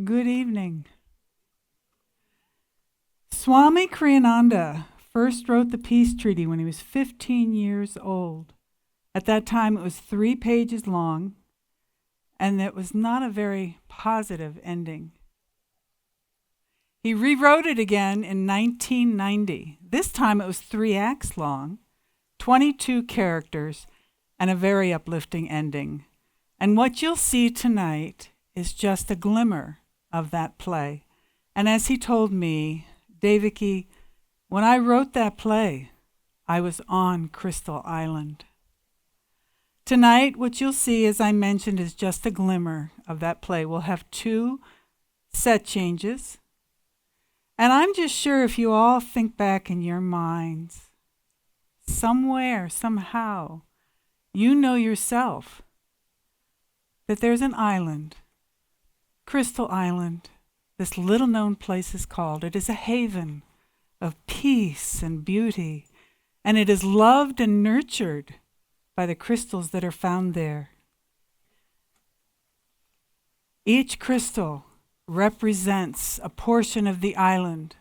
Good evening. Swami Kriyananda first wrote the peace treaty when he was 15 years old. At that time, it was 3 pages long, and it was not a very positive ending. He rewrote it again in 1990. This time it was 3 acts long, 22 characters, and a very uplifting ending. And what you'll see tonight is just a glimmer of that play. And as he told me, Devaki, when I wrote that play, I was on Crystal Island. Tonight, what you'll see, as I mentioned, is just a glimmer of that play. We'll have 2 set changes. And I'm just sure if you all think back in your minds, somewhere, somehow, you know yourself that there's an island, Crystal Island, this little known place is called. It is a haven of peace and beauty, and it is loved and nurtured by the crystals that are found there. Each crystal represents a portion of the island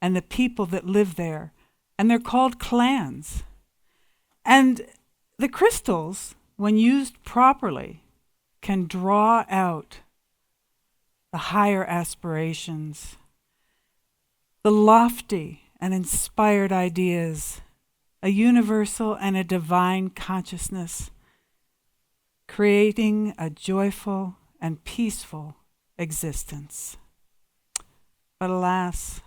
and the people that live there, and they're called clans. And the crystals, when used properly, can draw out the higher aspirations, the lofty and inspired ideas, a universal and a divine consciousness, creating a joyful and peaceful existence. But alas,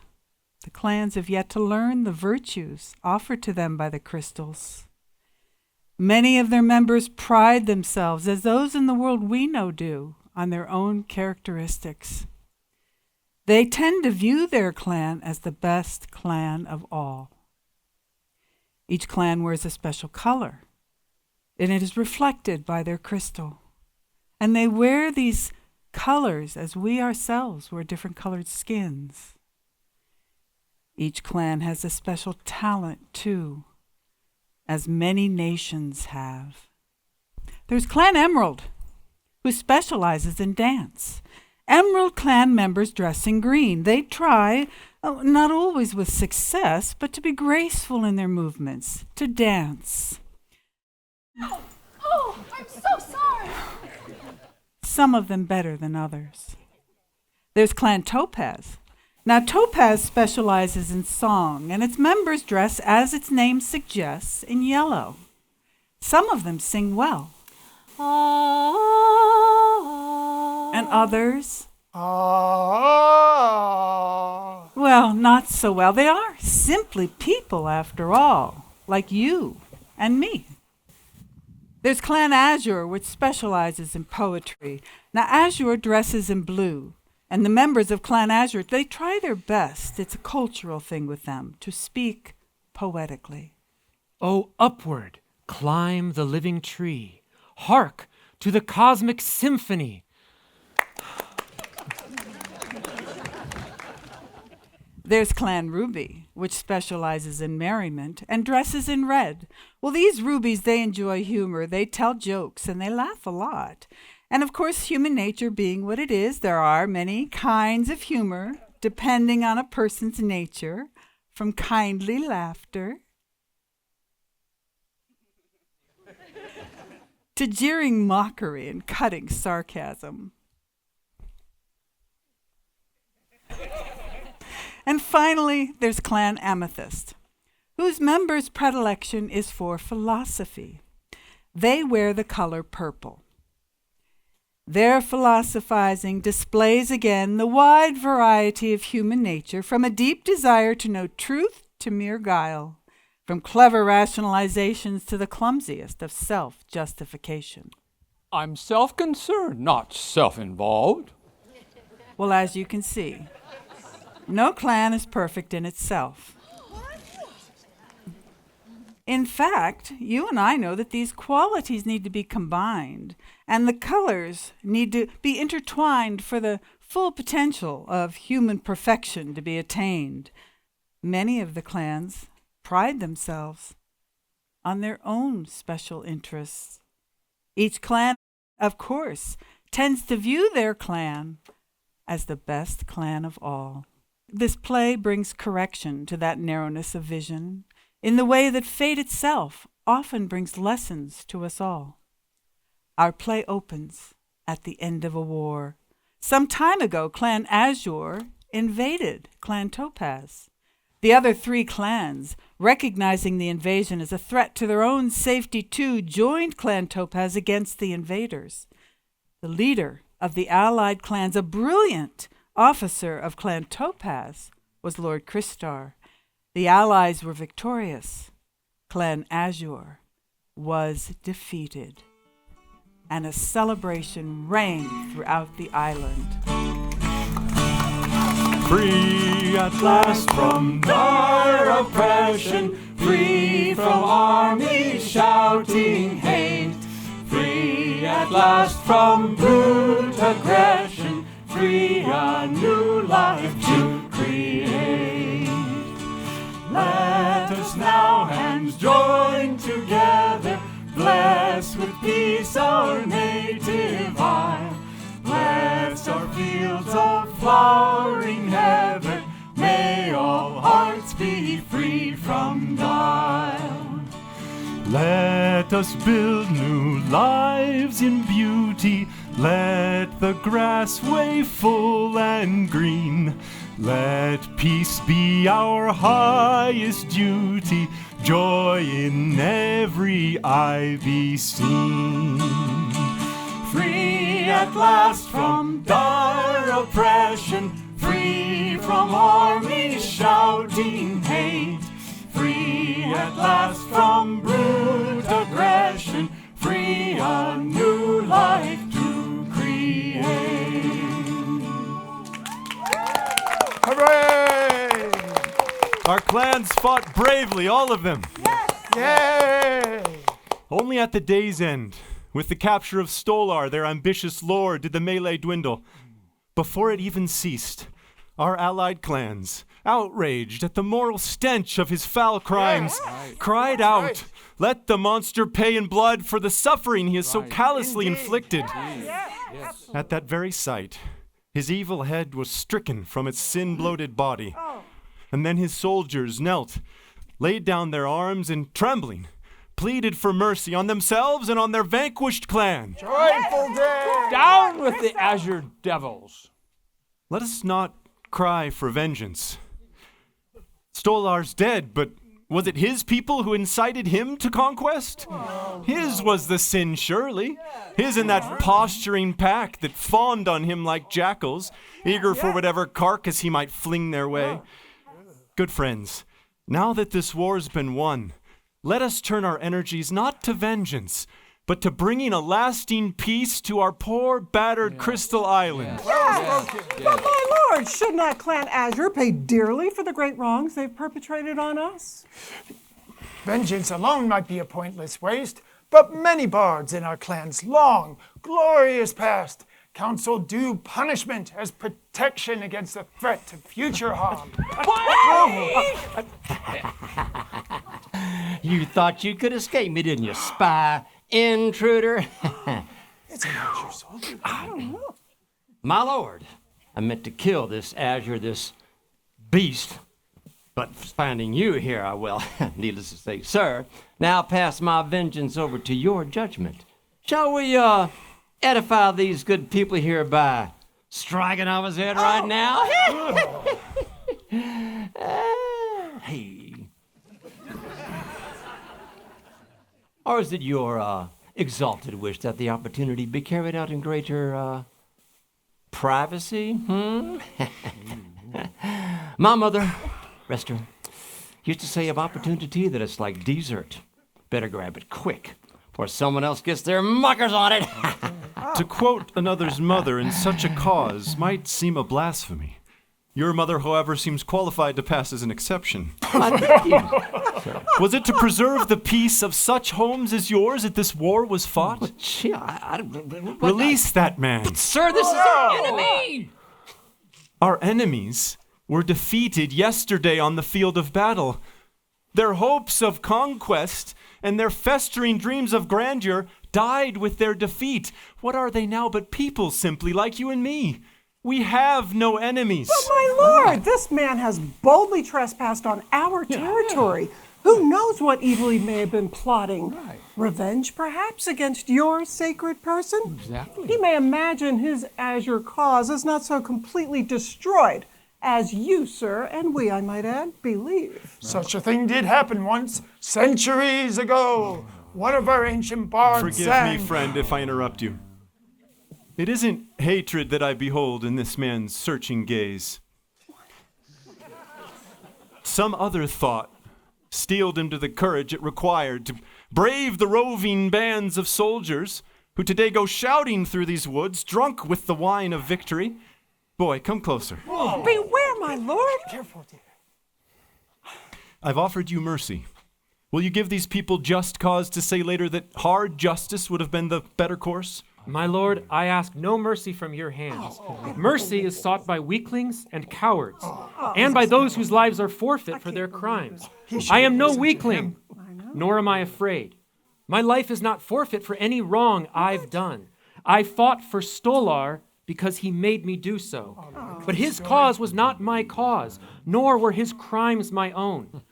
the clans have yet to learn the virtues offered to them by the crystals. Many of their members pride themselves, as those in the world we know do, on their own characteristics. They tend to view their clan as the best clan of all. Each clan wears a special color, and it is reflected by their crystal. And they wear these colors as we ourselves wear different colored skins. Each clan has a special talent, too, as many nations have. There's Clan Emerald, who specializes in dance. Emerald clan members dress in green. They try, not always with success, but to be graceful in their movements, to dance. Oh, I'm so sorry. Some of them better than others. There's Clan Topaz. Now, Topaz specializes in song, and its members dress, as its name suggests, in yellow. Some of them sing well. And others, well, not so well. They are simply people, after all, like you and me. There's Clan Azure, which specializes in poetry. Now, Azure dresses in blue, and the members of Clan Azure, they try their best, it's a cultural thing with them, to speak poetically. Oh, upward, climb the living tree. Hark to the cosmic symphony. There's Clan Ruby, which specializes in merriment and dresses in red. Well, these rubies, they enjoy humor, they tell jokes, and they laugh a lot. And of course, human nature being what it is, there are many kinds of humor, depending on a person's nature, from kindly laughter to jeering mockery and cutting sarcasm. And finally, there's Clan Amethyst, whose members' predilection is for philosophy. They wear the color purple. Their philosophizing displays again the wide variety of human nature, from a deep desire to know truth to mere guile, from clever rationalizations to the clumsiest of self-justification. I'm self-concerned, not self-involved. Well, as you can see, no clan is perfect in itself. In fact, you and I know that these qualities need to be combined, and the colors need to be intertwined for the full potential of human perfection to be attained. Many of the clans pride themselves on their own special interests. Each clan, of course, tends to view their clan as the best clan of all. This play brings correction to that narrowness of vision in the way that fate itself often brings lessons to us all. Our play opens at the end of a war. Some time ago, Clan Azure invaded Clan Topaz. The other three clans, recognizing the invasion as a threat to their own safety too, joined Clan Topaz against the invaders. The leader of the allied clans, a brilliant officer of Clan Topaz, was Lord Christar. The allies were victorious. Clan Azure was defeated, and a celebration reigned throughout the island. Free at last from dire oppression, free from armies shouting hate, free at last from brute aggression, free a new life to create. Let us now hands join together, bless with peace our native isle. Bless our fields of flowering heather, may all hearts be free from guile. Let us build new lives in beauty, let the grass wave full and green. Let peace be our highest duty, joy in every eye be seen. Free at last from dire oppression, free from armies shouting hate, free at last from brute aggression, free a new life to create. Hooray! Our clans fought bravely, all of them. Yay! Only at the day's end, with the capture of Stolar, their ambitious lord, did the melee dwindle. Before it even ceased, our allied clans, outraged at the moral stench of his foul crimes, cried out, "Let the monster pay in blood for the suffering he has so callously inflicted." At that very sight, his evil head was stricken from its sin-bloated body. And then his soldiers knelt, laid down their arms, and trembling, pleaded for mercy on themselves and on their vanquished clan. Joyful day! Down with the Azure Devils! Let us not cry for vengeance. Stolar's dead, but was it his people who incited him to conquest? His was the sin, surely. His and that posturing pack that fawned on him like jackals, eager for whatever carcass he might fling their way. Good friends, now that this war's been won, let us turn our energies not to vengeance, but to bringing a lasting peace to our poor, battered Crystal Island. But my lord, should not Clan Azure pay dearly for the great wrongs they've perpetrated on us? Vengeance alone might be a pointless waste, but many bards in our clan's long, glorious past counsel due punishment as protection against the threat to future harm. You thought you could escape me, didn't you, spy intruder? It's an Azure soldier. I don't know. My lord, I meant to kill this Azure, this beast, but finding you here, I will, needless to say, sir, now pass my vengeance over to your judgment. Shall we, edify these good people here by striking off his head right now? Hey. Or is it your exalted wish that the opportunity be carried out in greater privacy? My mother, rest her, used to say of opportunity that it's like dessert. Better grab it quick, before someone else gets their muckers on it. To quote another's mother in such a cause might seem a blasphemy. Your mother, however, seems qualified to pass as an exception. Was it to preserve the peace of such homes as yours that this war was fought? Release that man. Sir, this is our enemy! Our enemies were defeated yesterday on the field of battle. Their hopes of conquest and their festering dreams of grandeur died with their defeat. What are they now but people simply like you and me? We have no enemies. But my lord, this man has boldly trespassed on our territory. Who knows what evil he may have been plotting? Revenge, perhaps, against your sacred person? Exactly. He may imagine his azure cause is not so completely destroyed as you, sir, and we, I might add, believe. Such a thing did happen once, centuries ago. One of our ancient bards Forgive sang. me, friend, if I interrupt you. It isn't hatred that I behold in this man's searching gaze. Some other thought steeled him to the courage it required to brave the roving bands of soldiers who today go shouting through these woods, drunk with the wine of victory. Boy, come closer. Beware, my lord. Careful, dear. I've offered you mercy. Will you give these people just cause to say later that hard justice would have been the better course? My lord, I ask no mercy from your hands. Mercy is sought by weaklings and cowards, and by those whose lives are forfeit for their crimes. I am no weakling, nor am I afraid. My life is not forfeit for any wrong I've done. I fought for Stolar because he made me do so. But his cause was not my cause, nor were his crimes my own.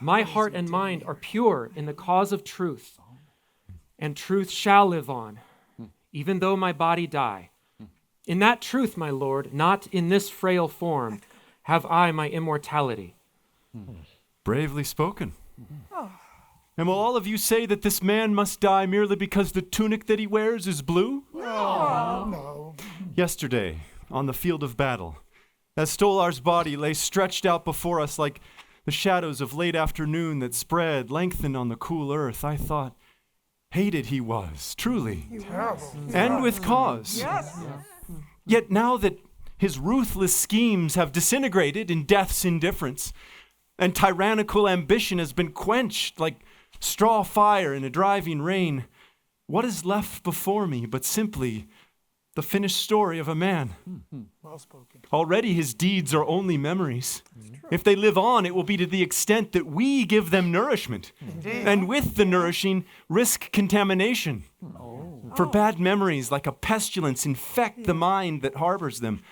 My heart and mind are pure in the cause of truth, and truth shall live on, even though my body die. In that truth, my Lord, not in this frail form, have I my immortality. Bravely spoken. And will all of you say that this man must die merely because the tunic that he wears is blue? No. Yesterday, on the field of battle, as Stolar's body lay stretched out before us like the shadows of late afternoon that spread, lengthened on the cool earth, I thought, hated he was, truly, Terrible. and with cause. Yes. Yet now that his ruthless schemes have disintegrated in death's indifference, and tyrannical ambition has been quenched like straw fire in a driving rain, what is left before me but simply the finished story of a man? Well spoken. Already his deeds are only memories. If they live on, it will be to the extent that we give them nourishment. Indeed. And with the nourishing, risk contamination. For bad memories, like a pestilence, infect the mind that harbors them.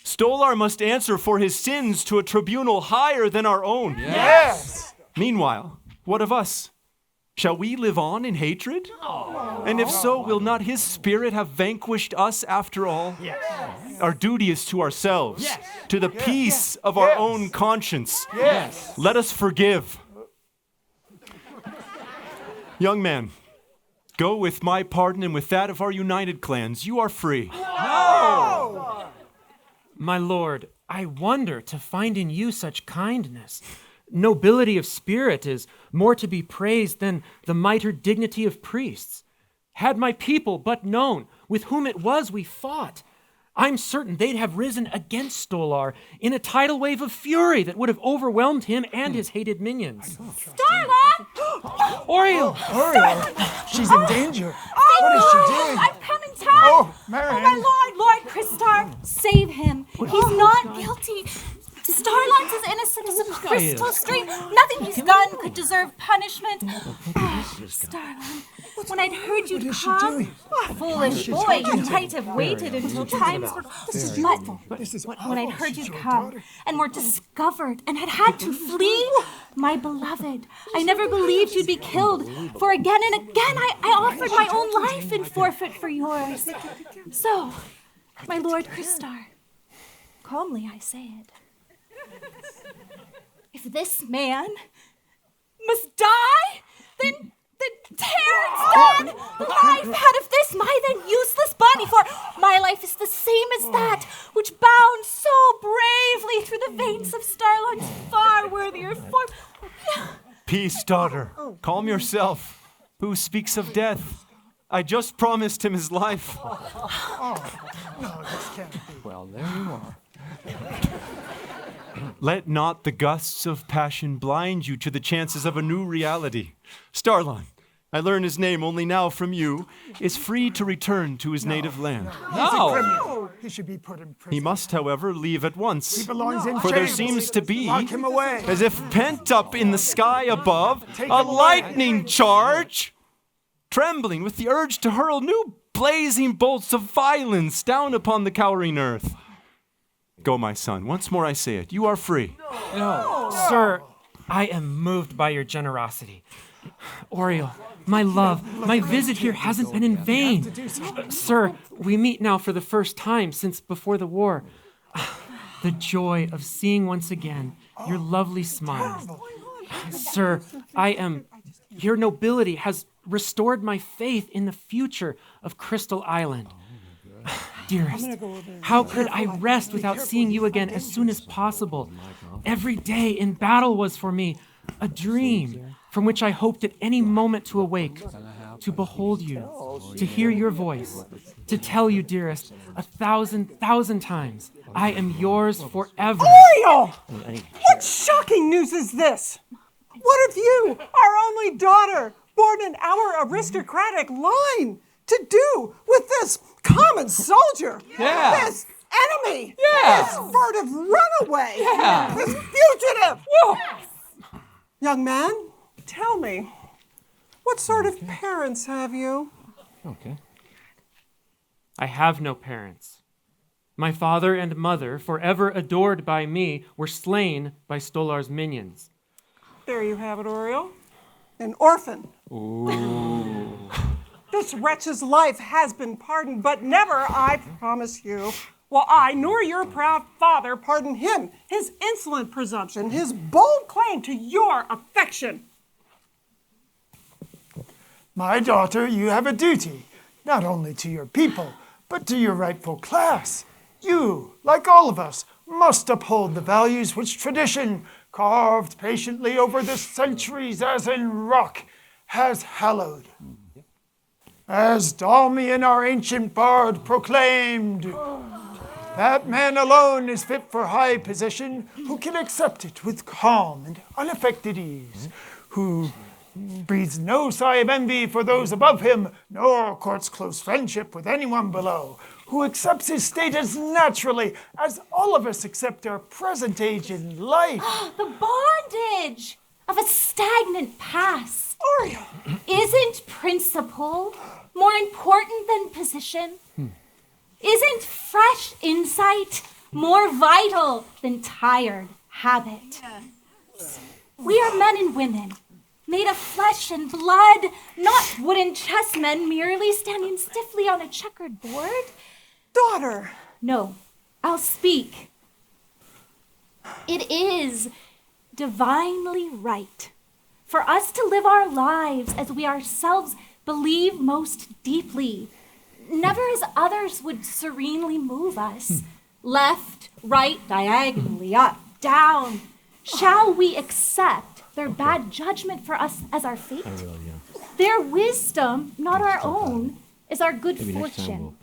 Stolar must answer for his sins to a tribunal higher than our own. Yes. Meanwhile, what of us? Shall we live on in hatred? And if so, will not his spirit have vanquished us after all? Yes. Our duty is to ourselves, to the peace of our own conscience. Yes. Let us forgive. Young man, go with my pardon and with that of our united clans. You are free. My lord, I wonder to find in you such kindness. Nobility of spirit is more to be praised than the mitred dignity of priests. Had my people but known with whom it was we fought, I'm certain they'd have risen against Stolar in a tidal wave of fury that would have overwhelmed him and his hated minions. Starla! Oriel! She's in danger. What is she doing? I've come in time! Oh, Marion. my Lord Christar, save him. He's not guilty. Starlon's as innocent as a crystal stream. Nothing he's done could deserve punishment. Starlon, when I'd heard you'd come, foolish boy, you might have waited until times were... But when I'd heard you'd come and were discovered and had to flee, my beloved, I never believed you'd be killed. For again and again I offered my own life in forfeit for yours. So, my Lord Christar, calmly I say it. If this man must die, then tear its dead life out of this my then useless body, for my life is the same as that which bound so bravely through the veins of Starlon's far worthier form. Peace, daughter. Calm yourself. Who speaks of death? I just promised him his life. No, this can't be. Well, there you are. Let not the gusts of passion blind you to the chances of a new reality. Starlon, I learn his name only now from you, is free to return to his native land. He's a criminal. He should be put in prison. He must, however, leave at once. He belongs in For there chains. seems to be, Lock him away. as if pent up in the sky above, Take a him away. lightning charge, trembling with the urge to hurl new blazing bolts of violence down upon the cowering earth. Go, my son. Once more I say it. You are free. No. Sir, I am moved by your generosity. Oriel, my love, my visit here hasn't been in vain. Sir, we meet now for the first time since before the war. The joy of seeing once again your lovely smiles. Sir, your nobility has restored my faith in the future of Crystal Island. Dearest, how could I rest without seeing you again as soon as possible? Every day in battle was for me a dream from which I hoped at any moment to awake, to behold you, to hear your voice, to tell you, dearest, 1,000,000 times, I am yours forever. Oriel! What shocking news is this? What of you, our only daughter, born in our aristocratic line, to do with this common soldier? Yeah. This enemy? Yeah. This furtive runaway? Yeah. This fugitive? Whoa. Young man, tell me, what sort of parents have you? Okay. I have no parents. My father and mother, forever adored by me, were slain by Stolar's minions. There you have it, Oriel. An orphan. Ooh. This wretch's life has been pardoned, but never, I promise you, will I nor your proud father pardon him, his insolent presumption, his bold claim to your affection. My daughter, you have a duty, not only to your people, but to your rightful class. You, like all of us, must uphold the values which tradition, carved patiently over the centuries as in rock, has hallowed. As Dalmian, our ancient bard, proclaimed, that man alone is fit for high position who can accept it with calm and unaffected ease, who breathes no sigh of envy for those above him, nor courts close friendship with anyone below, who accepts his status naturally, as all of us accept our present age in life. The bondage of a stagnant past. Oriel! Isn't principle more important than position? Isn't fresh insight more vital than tired habit? We are men and women, made of flesh and blood, not wooden chessmen merely standing stiffly on a checkered board. Daughter! No, I'll speak. It is divinely right for us to live our lives as we ourselves believe most deeply, never as others would serenely move us, left, right, diagonally, up, down. Shall we accept their bad judgment for us as our fate? Their wisdom, not our own, is our good fortune,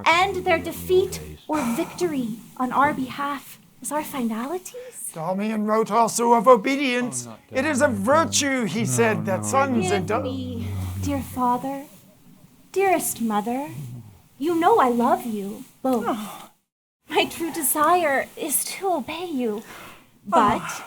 and their defeat or victory on our behalf is our finalities? Dalmian wrote also of obedience. It is a virtue, he said, that sons and Give me, dear father, dearest mother, you know I love you both. My true desire is to obey you. But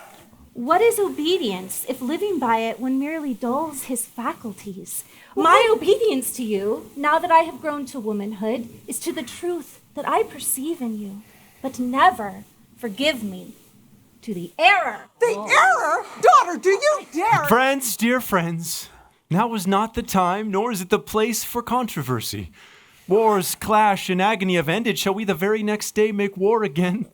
what is obedience if living by it one merely dulls his faculties? My obedience to you, now that I have grown to womanhood, is to the truth that I perceive in you, but never, forgive me, to the error. The error? Daughter, do you dare? Friends, dear friends, now is not the time, nor is it the place for controversy. Wars, clash, and agony have ended. Shall we the very next day make war again?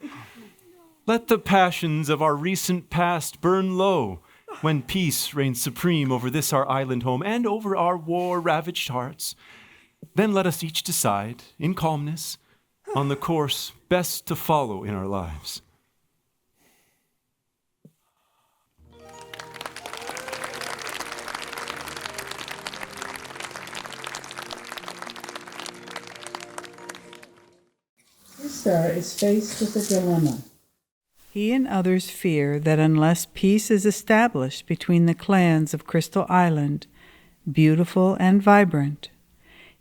Let the passions of our recent past burn low, when peace reigns supreme over this our island home and over our war-ravaged hearts. Then let us each decide, in calmness, on the course best to follow in our lives. Star is faced with a dilemma. He and others fear that unless peace is established between the clans of Crystal Island, beautiful and vibrant,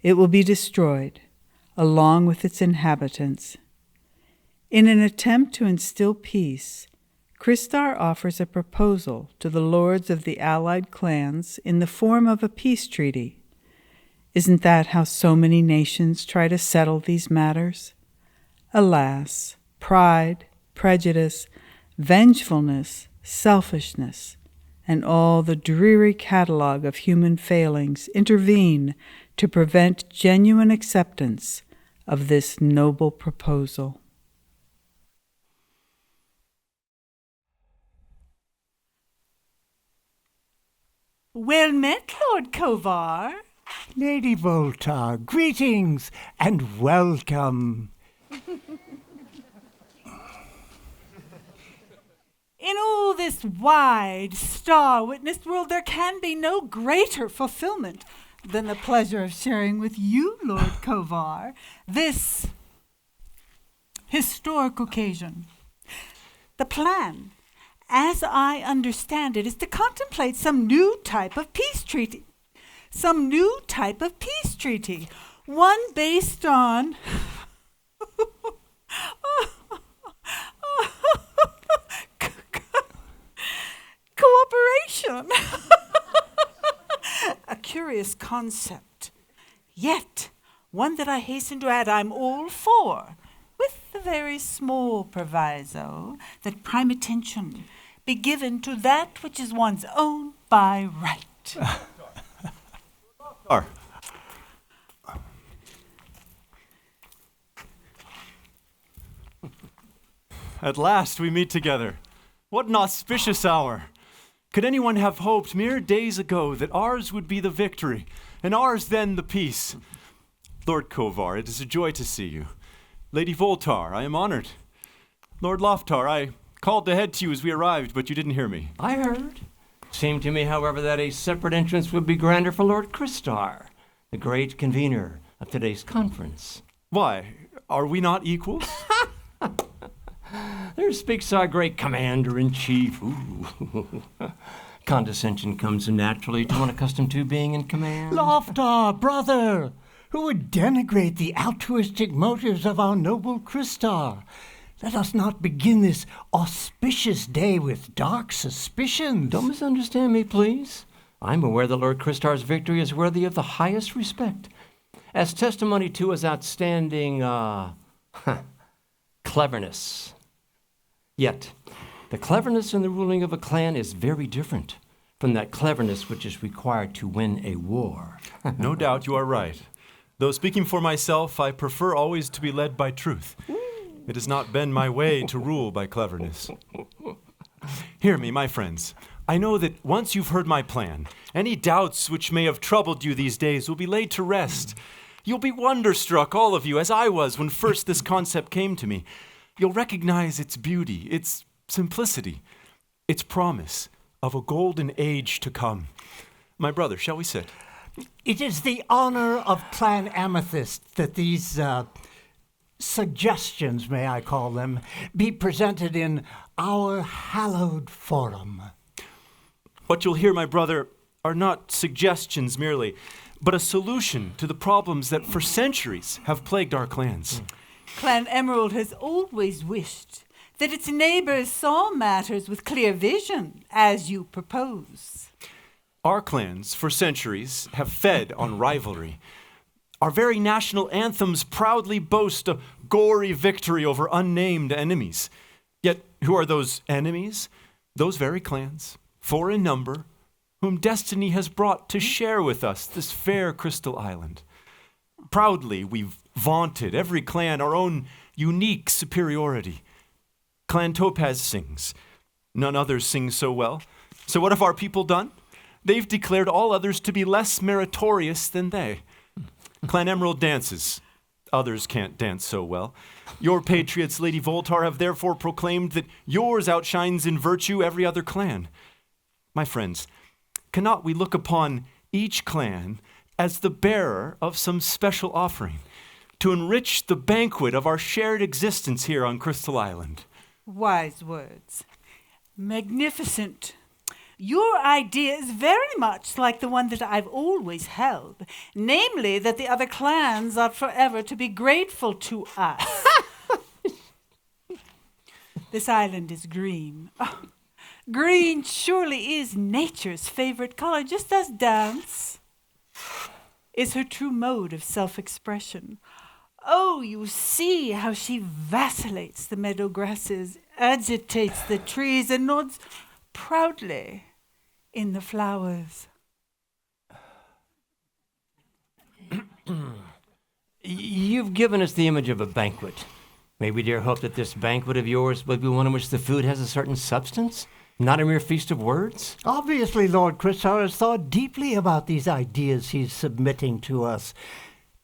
it will be destroyed, along with its inhabitants. In an attempt to instill peace, Christar offers a proposal to the lords of the allied clans in the form of a peace treaty. Isn't that how so many nations try to settle these matters? Alas, pride, prejudice, vengefulness, selfishness, and all the dreary catalogue of human failings intervene to prevent genuine acceptance of this noble proposal. Well met, Lord Kovar. Lady Voltar, greetings and welcome. In all this wide, star-witnessed world, there can be no greater fulfillment than the pleasure of sharing with you, Lord Kovar, this historic occasion. The plan, as I understand it, is to contemplate some new type of peace treaty. One based on cooperation. A curious concept, yet one that I hasten to add I'm all for, with the very small proviso that prime attention be given to that which is one's own by right. At last we meet together. What an auspicious hour. Could anyone have hoped mere days ago that ours would be the victory, and ours then the peace? Lord Kovar, it is a joy to see you. Lady Voltar, I am honored. Lord Loftar, I called ahead to you as we arrived, but you didn't hear me. I heard. Seemed to me, however, that a separate entrance would be grander for Lord Christar, the great convener of today's conference. Why? Are we not equals? There speaks our great commander-in-chief. Ooh. Condescension comes naturally to one accustomed to being in command. Loftar, brother, who would denigrate the altruistic motives of our noble Christar? Let us not begin this auspicious day with dark suspicions. Don't misunderstand me, please. I'm aware that Lord Christar's victory is worthy of the highest respect, as testimony to his outstanding, cleverness. Yet, the cleverness in the ruling of a clan is very different from that cleverness which is required to win a war. No doubt you are right. Though speaking for myself, I prefer always to be led by truth. It has not been my way to rule by cleverness. Hear me, my friends. I know that once you've heard my plan, any doubts which may have troubled you these days will be laid to rest. You'll be wonderstruck, all of you, as I was when first this concept came to me. You'll recognize its beauty, its simplicity, its promise of a golden age to come. My brother, shall we sit? It is the honor of Clan Amethyst that these suggestions, may I call them, be presented in our hallowed forum. What you'll hear, my brother, are not suggestions merely, but a solution to the problems that for centuries have plagued our clans. Clan Emerald has always wished that its neighbors saw matters with clear vision, as you propose. Our clans, for centuries, have fed on rivalry. Our very national anthems proudly boast a gory victory over unnamed enemies. Yet, who are those enemies? Those very clans, 4 in number, whom destiny has brought to share with us this fair crystal island. Proudly, we've vaunted, every clan, our own unique superiority. Clan Topaz sings. None others sing so well. So what have our people done? They've declared all others to be less meritorious than they. Clan Emerald dances. Others can't dance so well. Your patriots, Lady Voltar, have therefore proclaimed that yours outshines in virtue every other clan. My friends, cannot we look upon each clan as the bearer of some special offering to enrich the banquet of our shared existence here on Crystal Island? Wise words. Magnificent. Your idea is very much like the one that I've always held, namely that the other clans are forever to be grateful to us. This island is green. Oh, green surely is nature's favorite color, just as dance is her true mode of self-expression. Oh, you see how she vacillates the meadow grasses, agitates the trees, and nods proudly in the flowers. You've given us the image of a banquet. May we dare hope that this banquet of yours will be one in which the food has a certain substance, not a mere feast of words? Obviously, Lord Christar has thought deeply about these ideas he's submitting to us.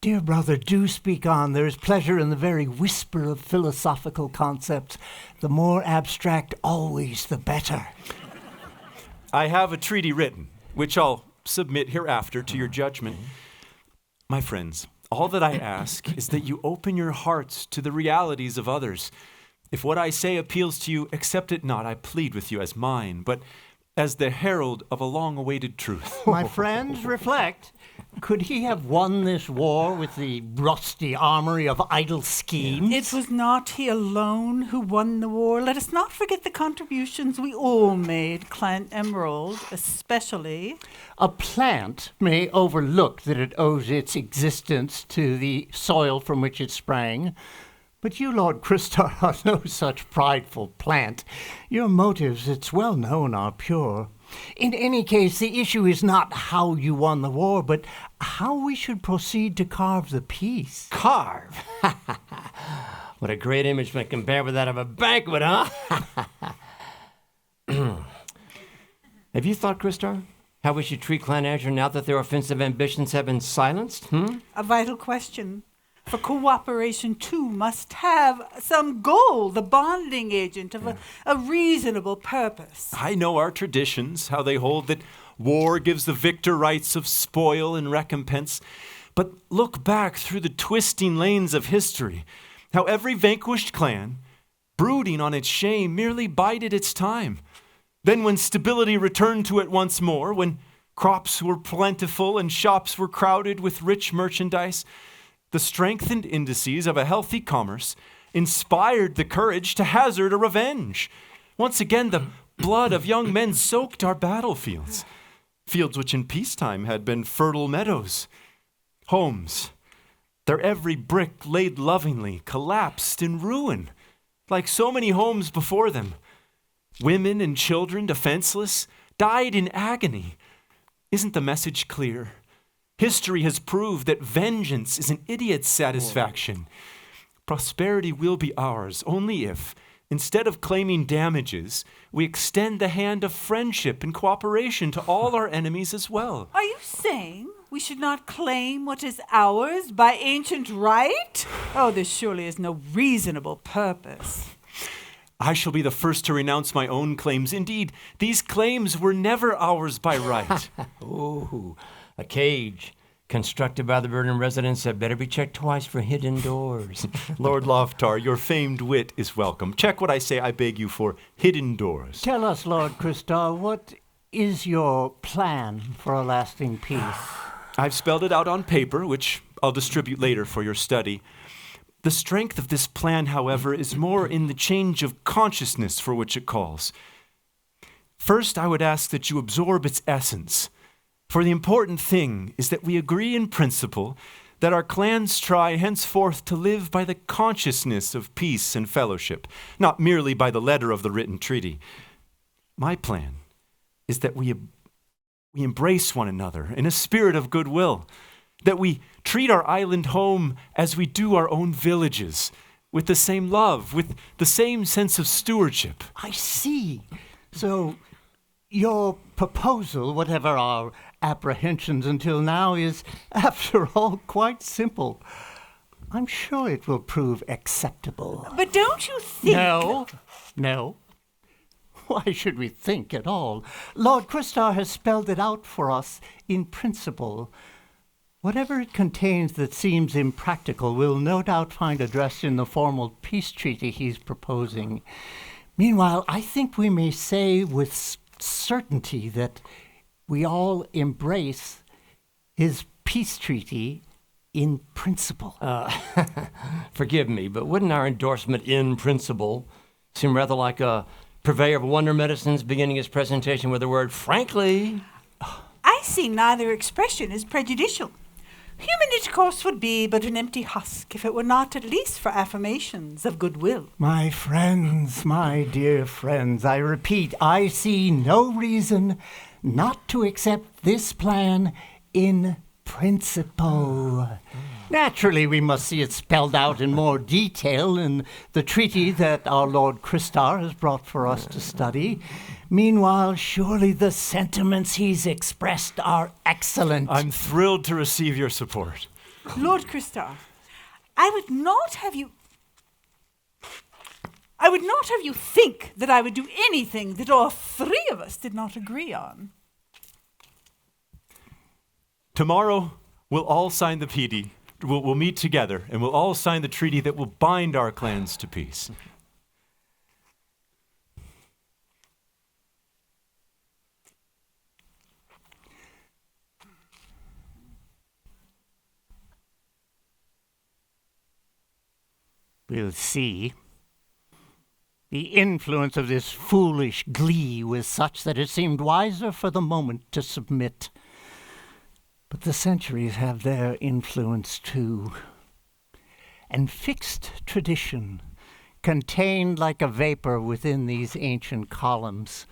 Dear brother, do speak on. There is pleasure in the very whisper of philosophical concepts. The more abstract, always the better. I have a treaty written, which I'll submit hereafter to your judgment. My friends, all that I ask is that you open your hearts to the realities of others. If what I say appeals to you, accept it not, I plead with you as mine, but as the herald of a long-awaited truth. My friends, reflect. Could he have won this war with the rusty armory of idle schemes? It was not he alone who won the war. Let us not forget the contributions we all made, Clan Emerald especially. A plant may overlook that it owes its existence to the soil from which it sprang. But you, Lord Christar, are no such prideful plant. Your motives, it's well known, are pure. In any case, the issue is not how you won the war, but how we should proceed to carve the peace. Carve? What a great image when compared with that of a banquet, huh? Have you thought, Christar, how we should treat Clan Azure now that their offensive ambitions have been silenced? A vital question. For cooperation, too, must have some goal, the bonding agent of a reasonable purpose. I know our traditions, how they hold that war gives the victor rights of spoil and recompense. But look back through the twisting lanes of history, how every vanquished clan, brooding on its shame, merely bided its time. Then when stability returned to it once more, when crops were plentiful and shops were crowded with rich merchandise, the strengthened indices of a healthy commerce inspired the courage to hazard a revenge. Once again, the blood of young men soaked our battlefields, fields which in peacetime had been fertile meadows. Homes, their every brick laid lovingly, collapsed in ruin, like so many homes before them. Women and children, defenseless, died in agony. Isn't the message clear? History has proved that vengeance is an idiot's satisfaction. Prosperity will be ours only if, instead of claiming damages, we extend the hand of friendship and cooperation to all our enemies as well. Are you saying we should not claim what is ours by ancient right? Oh, this surely is no reasonable purpose. I shall be the first to renounce my own claims. Indeed, these claims were never ours by right. Ooh. A cage constructed by the Verdant residents had better be checked twice for hidden doors. Lord Loftar, your famed wit is welcome. Check what I say, I beg you, for hidden doors. Tell us, Lord Christar, what is your plan for a lasting peace? I've spelled it out on paper, which I'll distribute later for your study. The strength of this plan, however, is more in the change of consciousness for which it calls. First, I would ask that you absorb its essence. For the important thing is that we agree in principle that our clans try henceforth to live by the consciousness of peace and fellowship, not merely by the letter of the written treaty. My plan is that we embrace one another in a spirit of goodwill, that we treat our island home as we do our own villages, with the same love, with the same sense of stewardship. I see. So your proposal, whatever our apprehensions until now, is, after all, quite simple. I'm sure it will prove acceptable. But don't you think... No. Why should we think at all? Lord Christar has spelled it out for us in principle. Whatever it contains that seems impractical will no doubt find address in the formal peace treaty he's proposing. Meanwhile, I think we may say with certainty that we all embrace his peace treaty in principle. Forgive me, but wouldn't our endorsement in principle seem rather like a purveyor of wonder medicines beginning his presentation with the word frankly? I see neither expression as prejudicial. Human intercourse would be but an empty husk if it were not at least for affirmations of goodwill. My friends, my dear friends, I repeat, I see no reason not to accept this plan in principle. Naturally, we must see it spelled out in more detail in the treaty that our Lord Christar has brought for us to study. Meanwhile, surely the sentiments he's expressed are excellent. I'm thrilled to receive your support. Lord Christar, I would not have you think that I would do anything that all three of us did not agree on. Tomorrow, we'll all sign the PD. We'll meet together, and we'll all sign the treaty that will bind our clans to peace. We'll see. The influence of this foolish glee was such that it seemed wiser for the moment to submit. But the centuries have their influence too. And fixed tradition, contained like a vapor within these ancient columns,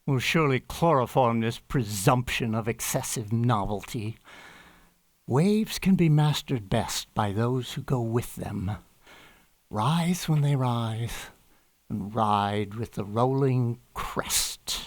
will surely chloroform this presumption of excessive novelty. Waves can be mastered best by those who go with them. Rise when they rise, and ride with the rolling crest.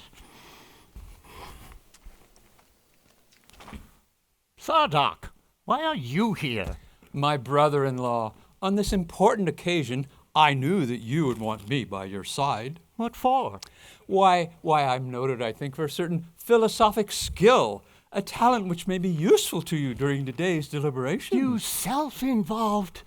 Sardak, why are you here? My brother-in-law, on this important occasion, I knew that you would want me by your side. What for? Why, I'm noted, I think, for a certain philosophic skill, a talent which may be useful to you during today's deliberations. You self-involved.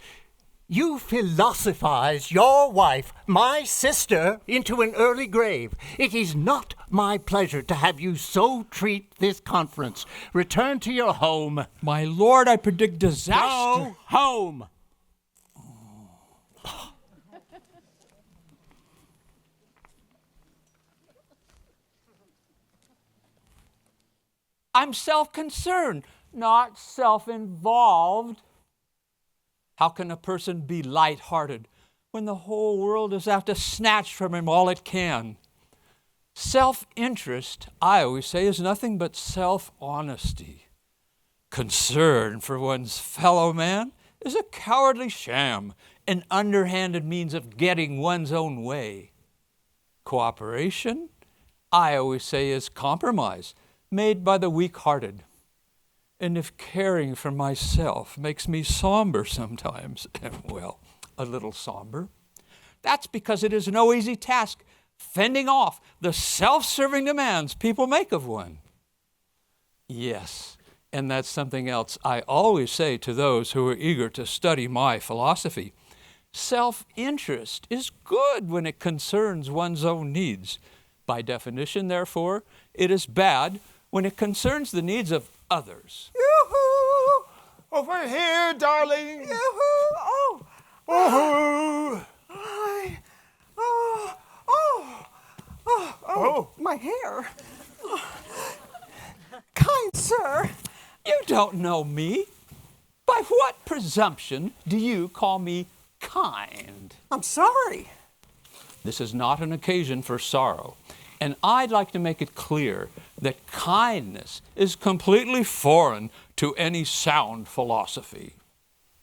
You philosophize your wife, my sister, into an early grave. It is not my pleasure to have you so treat this conference. Return to your home. My lord, I predict disaster. Go home. I'm self-concerned, not self-involved. How can a person be light-hearted when the whole world is out to snatch from him all it can? Self-interest, I always say, is nothing but self-honesty. Concern for one's fellow man is a cowardly sham, an underhanded means of getting one's own way. Cooperation, I always say, is compromise made by the weak-hearted. And if caring for myself makes me somber sometimes, well, a little somber, that's because it is no easy task fending off the self-serving demands people make of one. Yes, and that's something else I always say to those who are eager to study my philosophy. Self-interest is good when it concerns one's own needs. By definition, therefore, it is bad when it concerns the needs of others. Yoo-hoo! Over here, darling. Yoo-hoo! Oh! Oh! My hair. Kind sir. You don't know me. By what presumption do you call me kind? I'm sorry. This is not an occasion for sorrow. And I'd like to make it clear that kindness is completely foreign to any sound philosophy.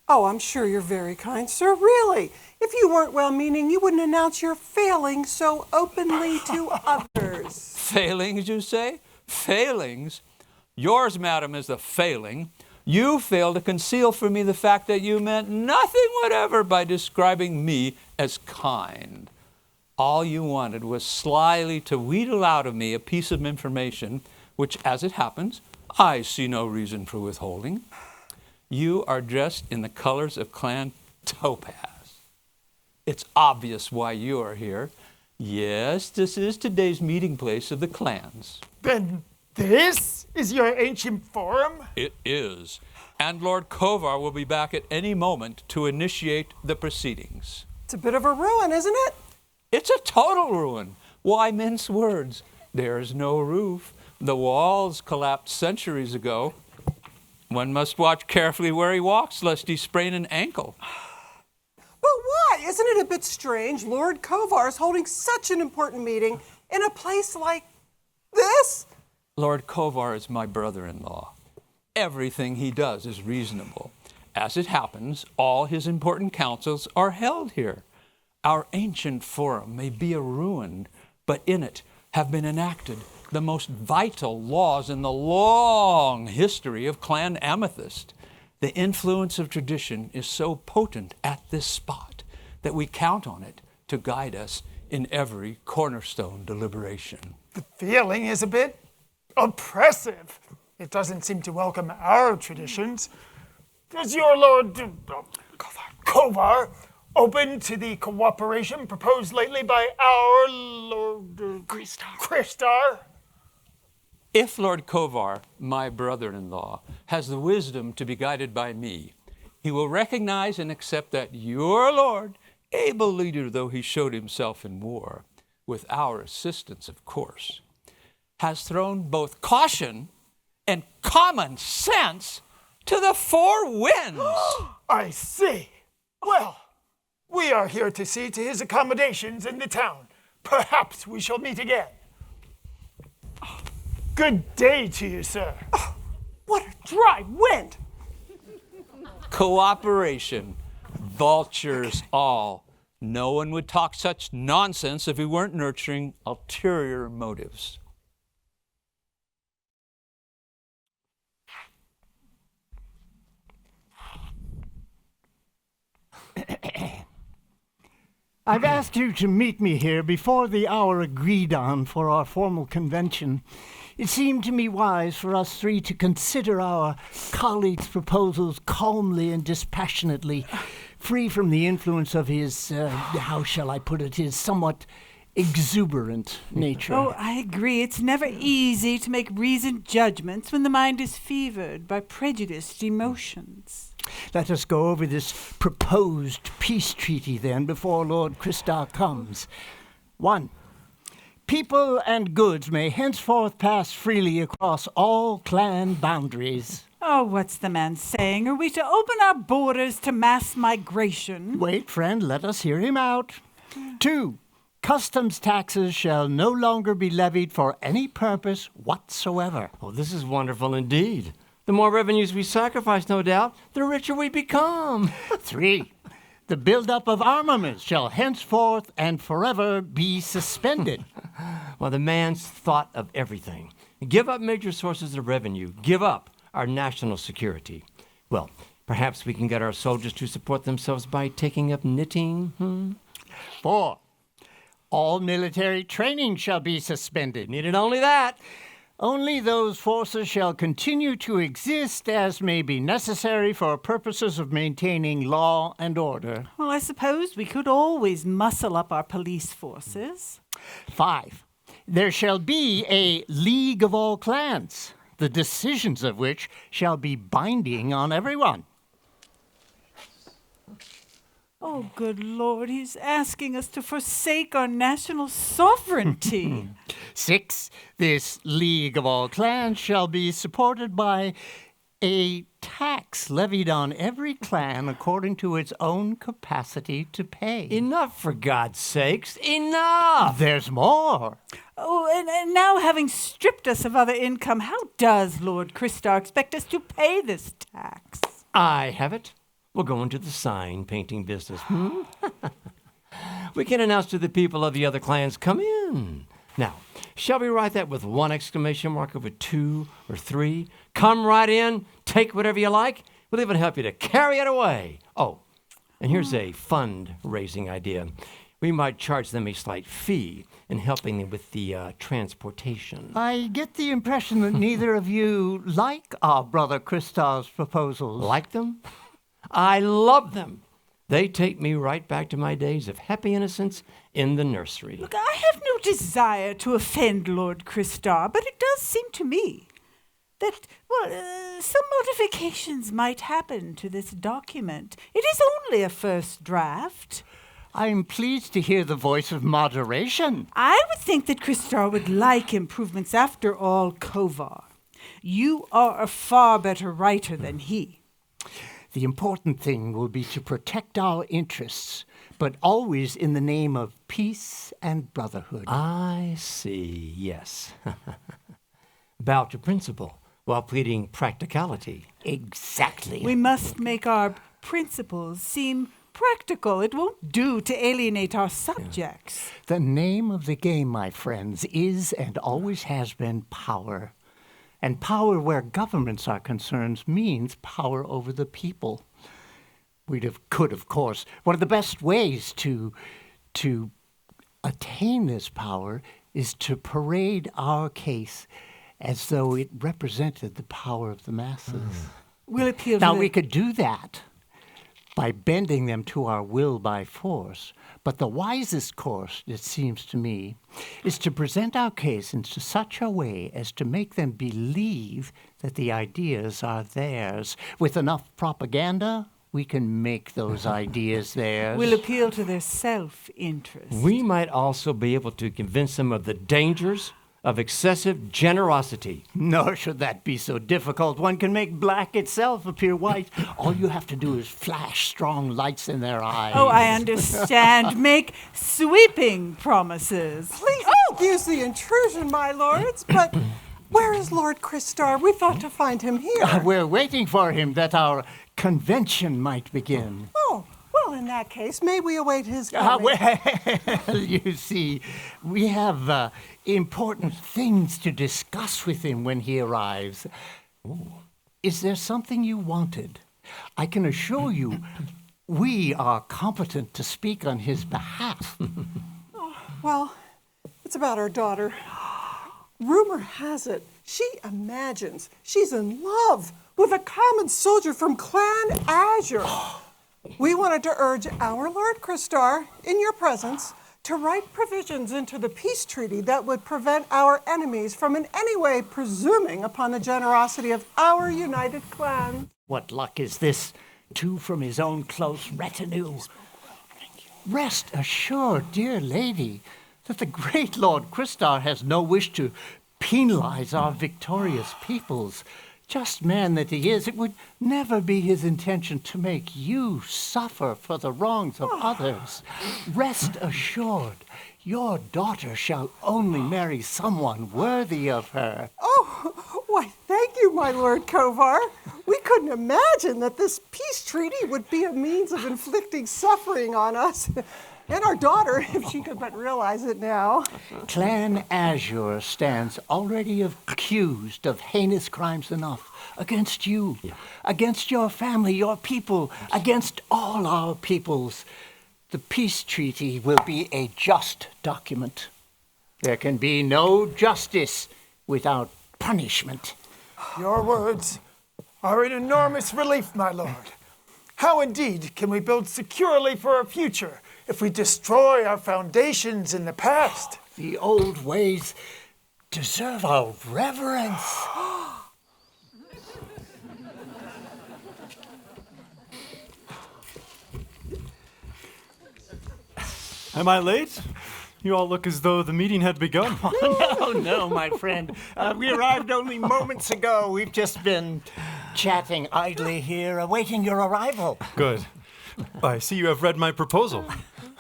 Oh, I'm sure you're very kind, sir. Really. If you weren't well-meaning, you wouldn't announce your failings so openly to others. Failings, you say? Failings? Yours, madam, is the failing. You fail to conceal from me the fact that you meant nothing whatever by describing me as kind. All you wanted was slyly to wheedle out of me a piece of information, which, as it happens, I see no reason for withholding. You are dressed in the colors of Clan Topaz. It's obvious why you are here. Yes, this is today's meeting place of the clans. Then this is your ancient forum? It is. And Lord Kovar will be back at any moment to initiate the proceedings. It's a bit of a ruin, isn't it? It's a total ruin. Why mince words? There's no roof. The walls collapsed centuries ago. One must watch carefully where he walks, lest he sprain an ankle. But why? Isn't it a bit strange Lord Kovar is holding such an important meeting in a place like this? Lord Kovar is my brother-in-law. Everything he does is reasonable. As it happens, all his important councils are held here. Our ancient forum may be a ruin, but in it have been enacted the most vital laws in the long history of Clan Amethyst. The influence of tradition is so potent at this spot that we count on it to guide us in every cornerstone deliberation. The feeling is a bit oppressive. It doesn't seem to welcome our traditions. Is your Lord Kovar open to the cooperation proposed lately by our Lord Kristar? If Lord Kovar, my brother-in-law, has the wisdom to be guided by me, he will recognize and accept that your Lord, able leader though he showed himself in war, with our assistance, of course, has thrown both caution and common sense to the four winds. I see. Well, we are here to see to his accommodations in the town. Perhaps we shall meet again. Good day to you, sir. Oh, what a dry wind! Cooperation, vultures all. No one would talk such nonsense if he weren't nurturing ulterior motives. I've asked you to meet me here before the hour agreed on for our formal convention. It seemed to me wise for us three to consider our colleagues' proposals calmly and dispassionately, free from the influence of his, how shall I put it, his somewhat exuberant nature. Oh, I agree. It's never easy to make reasoned judgments when the mind is fevered by prejudiced emotions. Let us go over this proposed peace treaty then before Lord Kristar comes. 1. People and goods may henceforth pass freely across all clan boundaries. Oh, what's the man saying? Are we to open our borders to mass migration? Wait, friend, let us hear him out. 2. Customs taxes shall no longer be levied for any purpose whatsoever. Oh, this is wonderful indeed. The more revenues we sacrifice, no doubt, the richer we become. 3. The buildup of armaments shall henceforth and forever be suspended. Well, the man's thought of everything. Give up major sources of revenue. Give up our national security. Well, perhaps we can get our soldiers to support themselves by taking up knitting. 4. All military training shall be suspended. Needed only that. Only those forces shall continue to exist as may be necessary for purposes of maintaining law and order. Well, I suppose we could always muscle up our police forces. 5. There shall be a League of all clans, the decisions of which shall be binding on everyone. Oh, good Lord, he's asking us to forsake our national sovereignty. 6. This League of all clans shall be supported by a tax levied on every clan according to its own capacity to pay. Enough, for God's sakes, enough! There's more. Oh, and now having stripped us of other income, how does Lord Kristar expect us to pay this tax? I have it. We'll go into the sign painting business. We can announce to the people of the other clans, come in. Now, shall we write that with 1 exclamation mark, or with 2 or 3? Come right in, take whatever you like. We'll even help you to carry it away. Oh, and here's a fundraising idea. We might charge them a slight fee in helping them with the transportation. I get the impression that neither of you like our brother Kristar's proposals. Like them? I love them. They take me right back to my days of happy innocence in the nursery. Look, I have no desire to offend Lord Kristar, but it does seem to me that, some modifications might happen to this document. It is only a first draft. I'm pleased to hear the voice of moderation. I would think that Kristar would like improvements after all, Kovar. You are a far better writer than he. The important thing will be to protect our interests, but always in the name of peace and brotherhood. I see, yes. Bow to principle while pleading practicality. Exactly. We must make our principles seem practical. It won't do to alienate our subjects. The name of the game, my friends, is and always has been power. And power where governments are concerned means power over the people. Could, of course. One of the best ways to attain this power is to parade our case as though it represented the power of the masses. We'll appeal Now, to we could do that by bending them to our will by force. But the wisest course, it seems to me, is to present our case in such a way as to make them believe that the ideas are theirs. With enough propaganda, we can make those ideas theirs. We'll appeal to their self-interest. We might also be able to convince them of the dangers of excessive generosity. Nor should that be so difficult. One can make black itself appear white. All you have to do is flash strong lights in their eyes. Oh, I understand. Make sweeping promises. Please excuse the intrusion, my lords, but where is Lord Christar? We thought to find him here. We're waiting for him that our convention might begin. Oh, well, in that case, may we await his coming? Well, you see, we have important things to discuss with him when he arrives. Is there something you wanted? I can assure you, we are competent to speak on his behalf. Well, it's about our daughter. Rumor has it, she imagines she's in love with a common soldier from Clan Azure. We wanted to urge our Lord Christar, in your presence, to write provisions into the peace treaty that would prevent our enemies from in any way presuming upon the generosity of our united clan. What luck is this? Two from his own close retinue. Rest assured, dear lady, that the great Lord Christar has no wish to penalize our victorious peoples. Just man that he is, it would never be his intention to make you suffer for the wrongs of others. Rest assured, your daughter shall only marry someone worthy of her. Oh, why, thank you, my Lord Kovar. We couldn't imagine that this peace treaty would be a means of inflicting suffering on us. And our daughter, if she could but realize it now. Clan Azure stands already accused of heinous crimes enough against you, against your family, your people, against all our peoples. The peace treaty will be a just document. There can be no justice without punishment. Your words are an enormous relief, my lord. How indeed can we build securely for our future if we destroy our foundations in the past? The old ways deserve our reverence. Am I late? You all look as though the meeting had begun. No, my friend. We arrived only moments ago. We've just been chatting idly here, awaiting your arrival. Good. I see you have read my proposal.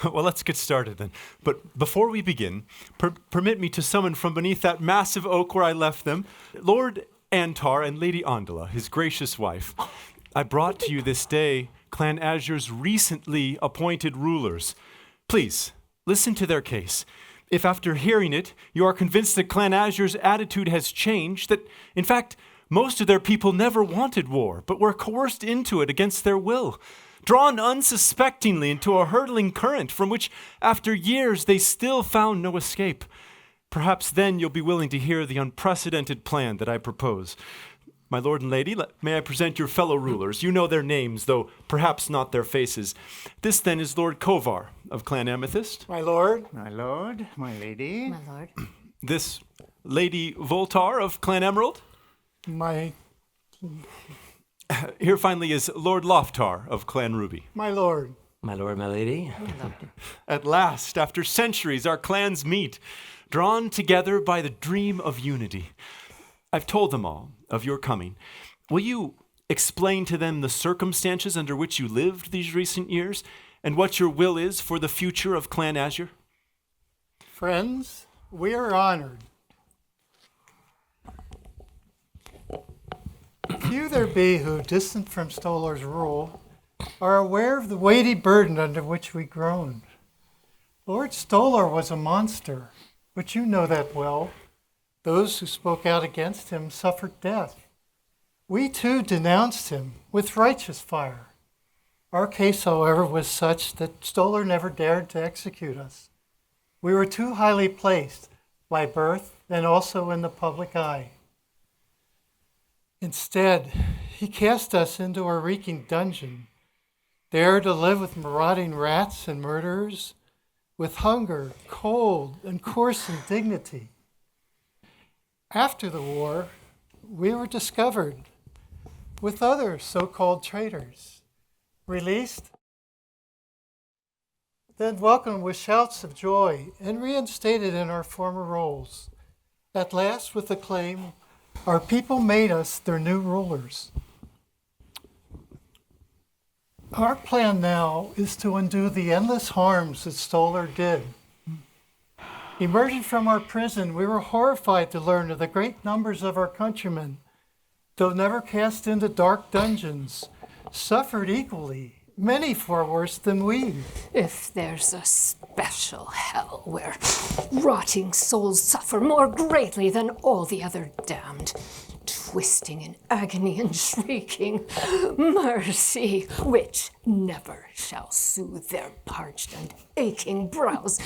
Well, let's get started then. But before we begin, permit me to summon from beneath that massive oak where I left them, Lord Antar and Lady Andala, his gracious wife. I brought to you this day Clan Azure's recently appointed rulers. Please, listen to their case. If after hearing it, you are convinced that Clan Azure's attitude has changed, that, in fact, most of their people never wanted war, but were coerced into it against their will, drawn unsuspectingly into a hurtling current from which, after years, they still found no escape, perhaps then you'll be willing to hear the unprecedented plan that I propose. My lord and lady, may I present your fellow rulers? You know their names, though perhaps not their faces. This, then, is Lord Kovar of Clan Amethyst. My lord. My lord. My lady. My lord. This, Lady Voltar of Clan Emerald. My Here, finally, is Lord Loftar of Clan Ruby. my lord. My lord, my lady. At last, after centuries, our clans meet, drawn together by the dream of unity. I've told them all, of your coming, will you explain to them the circumstances under which you lived these recent years and what your will is for the future of Clan Azure? Friends, we are honored. Few there be who, distant from Stolar's rule, are aware of the weighty burden under which we groaned. Lord Stolar was a monster, but you know that well. Those who spoke out against him suffered death. We too denounced him with righteous fire. Our case, however, was such that Stolar never dared to execute us. We were too highly placed by birth and also in the public eye. Instead, he cast us into a reeking dungeon, there to live with marauding rats and murderers, with hunger, cold, and coarse indignity. After the war, we were discovered with other so-called traitors, released, then welcomed with shouts of joy and reinstated in our former roles. At last, with acclaim, our people made us their new rulers. Our plan now is to undo the endless harms that Stolar did. Emerging from our prison, we were horrified to learn of the great numbers of our countrymen, though never cast into dark dungeons, suffered equally, many far worse than we. If there's a special hell where rotting souls suffer more greatly than all the other damned, twisting in agony and shrieking, mercy, which never shall soothe their parched and aching brows,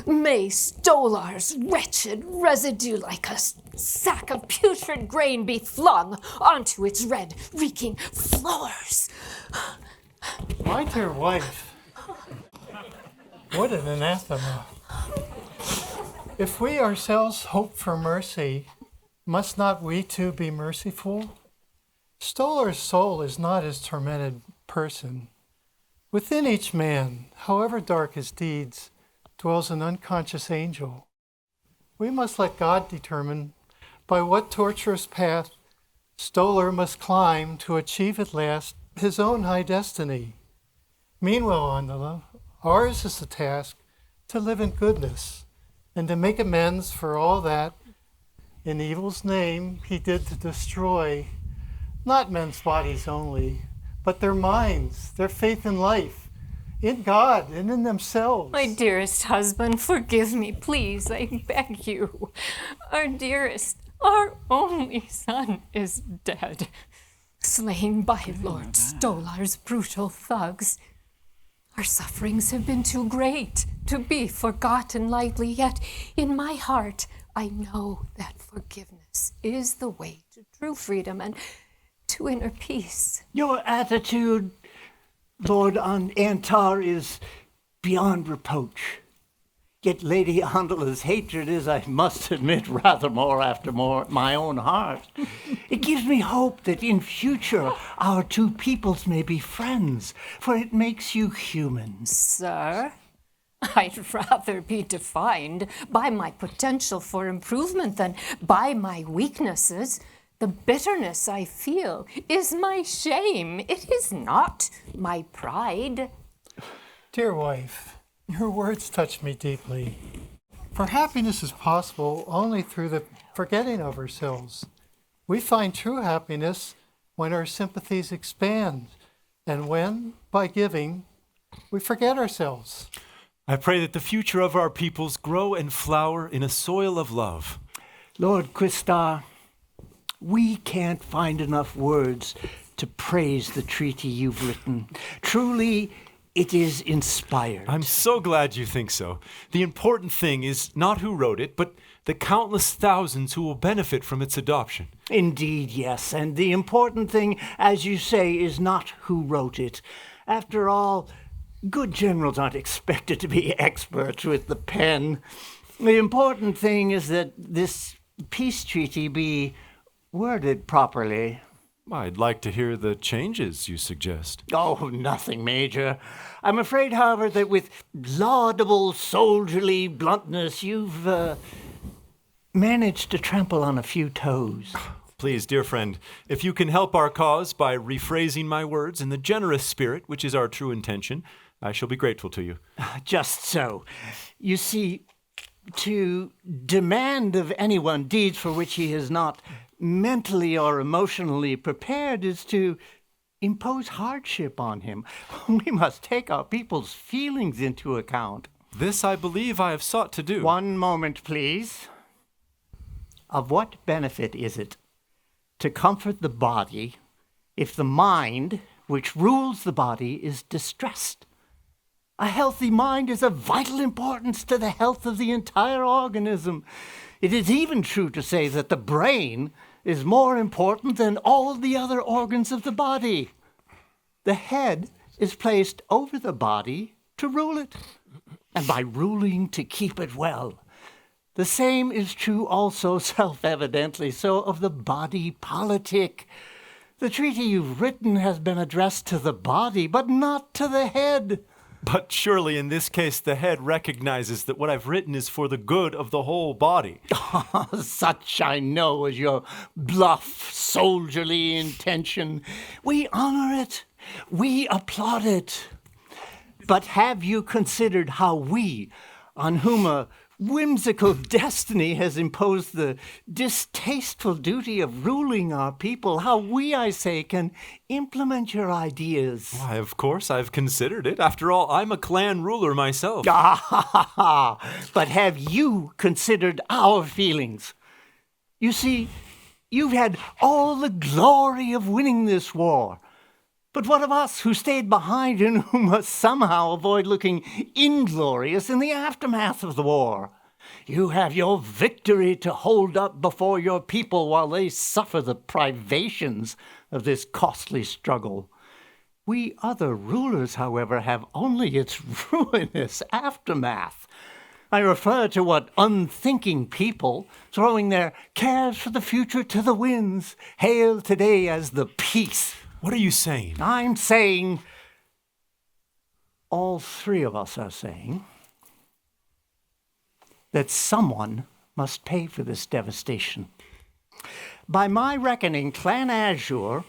may Stolar's wretched residue like a sack of putrid grain be flung onto its red, reeking floors. My dear wife, what an anathema. If we ourselves hope for mercy, must not we too be merciful? Stolar's soul is not his tormented person. Within each man, however dark his deeds, dwells an unconscious angel. We must let God determine by what tortuous path Stolar must climb to achieve at last his own high destiny. Meanwhile, Andala, ours is the task to live in goodness and to make amends for all that, in evil's name, he did to destroy not men's bodies only, but their minds, their faith in life, in God and in themselves. My dearest husband, forgive me, please, I beg you. Our dearest, our only son is dead, slain by Lord Stolar's brutal thugs. Our sufferings have been too great to be forgotten lightly, yet in my heart I know that forgiveness is the way to true freedom and to inner peace. Your attitude, Lord Antar, is beyond reproach. Yet Lady Andala's hatred is, I must admit, rather more after my own heart. It gives me hope that in future our two peoples may be friends, for it makes you human. Sir, I'd rather be defined by my potential for improvement than by my weaknesses. The bitterness I feel is my shame. It is not my pride. Dear wife, your words touch me deeply. For happiness is possible only through the forgetting of ourselves. We find true happiness when our sympathies expand, and when, by giving, we forget ourselves. I pray that the future of our peoples grow and flower in a soil of love. Lord Christar, we can't find enough words to praise the treaty you've written. Truly, it is inspired. I'm so glad you think so. The important thing is not who wrote it, but the countless thousands who will benefit from its adoption. Indeed, yes. And the important thing, as you say, is not who wrote it. After all, good generals aren't expected to be experts with the pen. The important thing is that this peace treaty be worded properly. I'd like to hear the changes you suggest. Oh, nothing major. I'm afraid, however, that with laudable soldierly bluntness, you've managed to trample on a few toes. Please, dear friend, if you can help our cause by rephrasing my words in the generous spirit, which is our true intention, I shall be grateful to you. Just so. You see, to demand of anyone deeds for which he is not mentally or emotionally prepared is to impose hardship on him. We must take our people's feelings into account. This I believe I have sought to do. One moment, please. Of what benefit is it to comfort the body if the mind, which rules the body, is distressed? A healthy mind is of vital importance to the health of the entire organism. It is even true to say that the brain is more important than all the other organs of the body. The head is placed over the body to rule it, and by ruling to keep it well. The same is true also, self-evidently so, of the body politic. The treaty you've written has been addressed to the body, but not to the head. But surely in this case the head recognizes that what I've written is for the good of the whole body. Such I know is your bluff, soldierly intention. We honor it. We applaud it. But have you considered how we, on whom a whimsical destiny has imposed the distasteful duty of ruling our people, how we, I say, can implement your ideas? Why, of course, I've considered it. After all, I'm a clan ruler myself. But have you considered our feelings? You see, you've had all the glory of winning this war. But what of us who stayed behind and who must somehow avoid looking inglorious in the aftermath of the war? You have your victory to hold up before your people while they suffer the privations of this costly struggle. We other rulers, however, have only its ruinous aftermath. I refer to what unthinking people, throwing their cares for the future to the winds, hail today as the peace. What are you saying? I'm saying, all three of us are saying, that someone must pay for this devastation. By my reckoning, Clan Azure,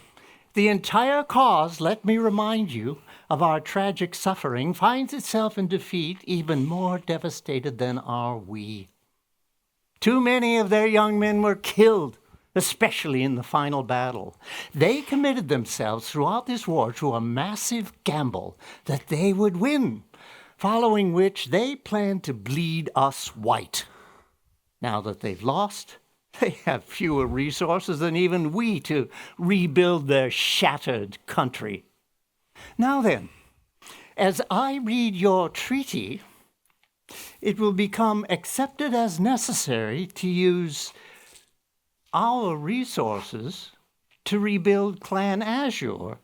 the entire cause, let me remind you, of our tragic suffering, finds itself in defeat even more devastated than are we. Too many of their young men were killed, especially in the final battle. They committed themselves throughout this war to a massive gamble that they would win, following which they planned to bleed us white. Now that they've lost, they have fewer resources than even we to rebuild their shattered country. Now then, as I read your treaty, it will become accepted as necessary to use our resources to rebuild Clan Azure.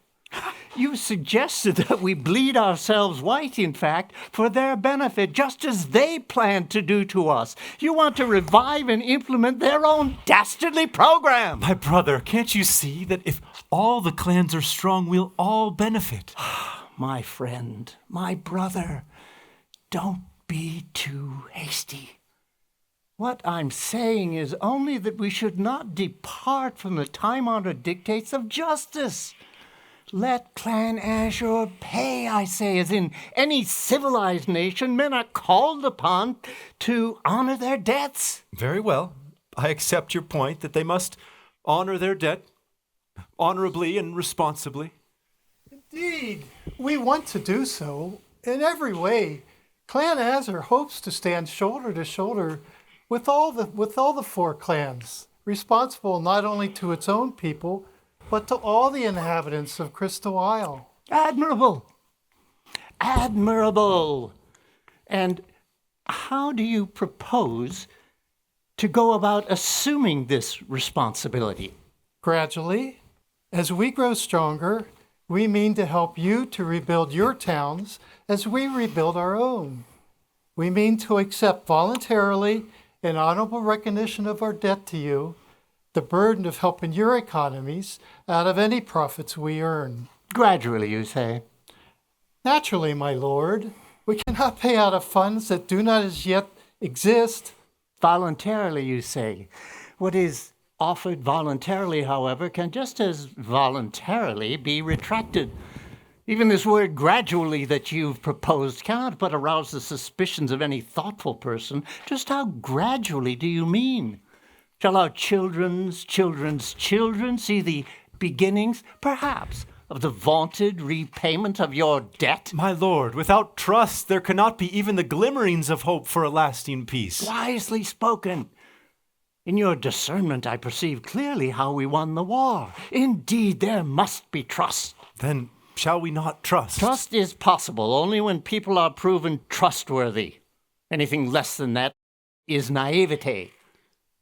You suggested that we bleed ourselves white, in fact, for their benefit, just as they planned to do to us. You want to revive and implement their own dastardly program. My brother, can't you see that if all the clans are strong, we'll all benefit? My friend, my brother, don't be too hasty. What I'm saying is only that we should not depart from the time-honored dictates of justice. Let Clan Azure pay, I say, as in any civilized nation, men are called upon to honor their debts. Very well. I accept your point that they must honor their debt honorably and responsibly. Indeed, we want to do so in every way. Clan Azure hopes to stand shoulder to shoulder with all the four clans, responsible not only to its own people, but to all the inhabitants of Crystal Isle. Admirable! Admirable! And how do you propose to go about assuming this responsibility? Gradually, as we grow stronger, we mean to help you to rebuild your towns as we rebuild our own. We mean to accept voluntarily, in honorable recognition of our debt to you, the burden of helping your economies out of any profits we earn. Gradually, you say? Naturally, my lord. We cannot pay out of funds that do not as yet exist. Voluntarily, you say? What is offered voluntarily, however, can just as voluntarily be retracted. Even this word gradually that you've proposed cannot but arouse the suspicions of any thoughtful person. Just how gradually do you mean? Shall our children's children's children see the beginnings, perhaps, of the vaunted repayment of your debt? My lord, without trust there cannot be even the glimmerings of hope for a lasting peace. Wisely spoken. In your discernment I perceive clearly how we won the war. Indeed, there must be trust. Then shall we not trust? Trust is possible only when people are proven trustworthy. Anything less than that is naivete.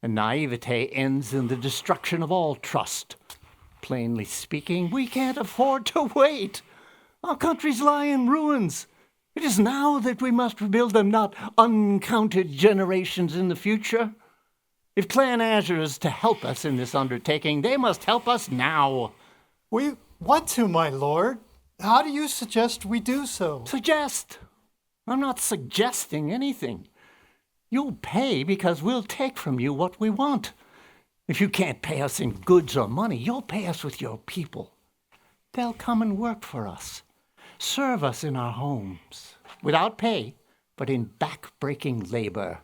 And naivete ends in the destruction of all trust. Plainly speaking, we can't afford to wait. Our countries lie in ruins. It is now that we must rebuild them, not uncounted generations in the future. If Clan Azure is to help us in this undertaking, they must help us now. We want to, my lord. How do you suggest we do so? Suggest? I'm not suggesting anything. You'll pay because we'll take from you what we want. If you can't pay us in goods or money, you'll pay us with your people. They'll come and work for us, serve us in our homes, without pay, but in back-breaking labor.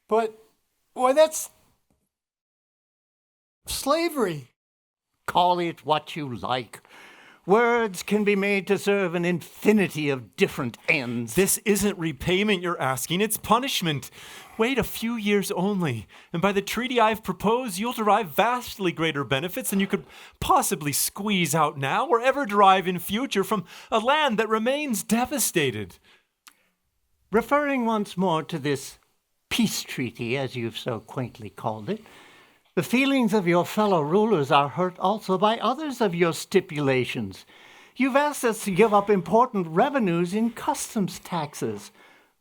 But, why, that's slavery. Call it what you like. Words can be made to serve an infinity of different ends. This isn't repayment you're asking, it's punishment. Wait a few years only, and by the treaty I've proposed, you'll derive vastly greater benefits than you could possibly squeeze out now or ever derive in future from a land that remains devastated. Referring once more to this peace treaty, as you've so quaintly called it, the feelings of your fellow rulers are hurt also by others of your stipulations. You've asked us to give up important revenues in customs taxes.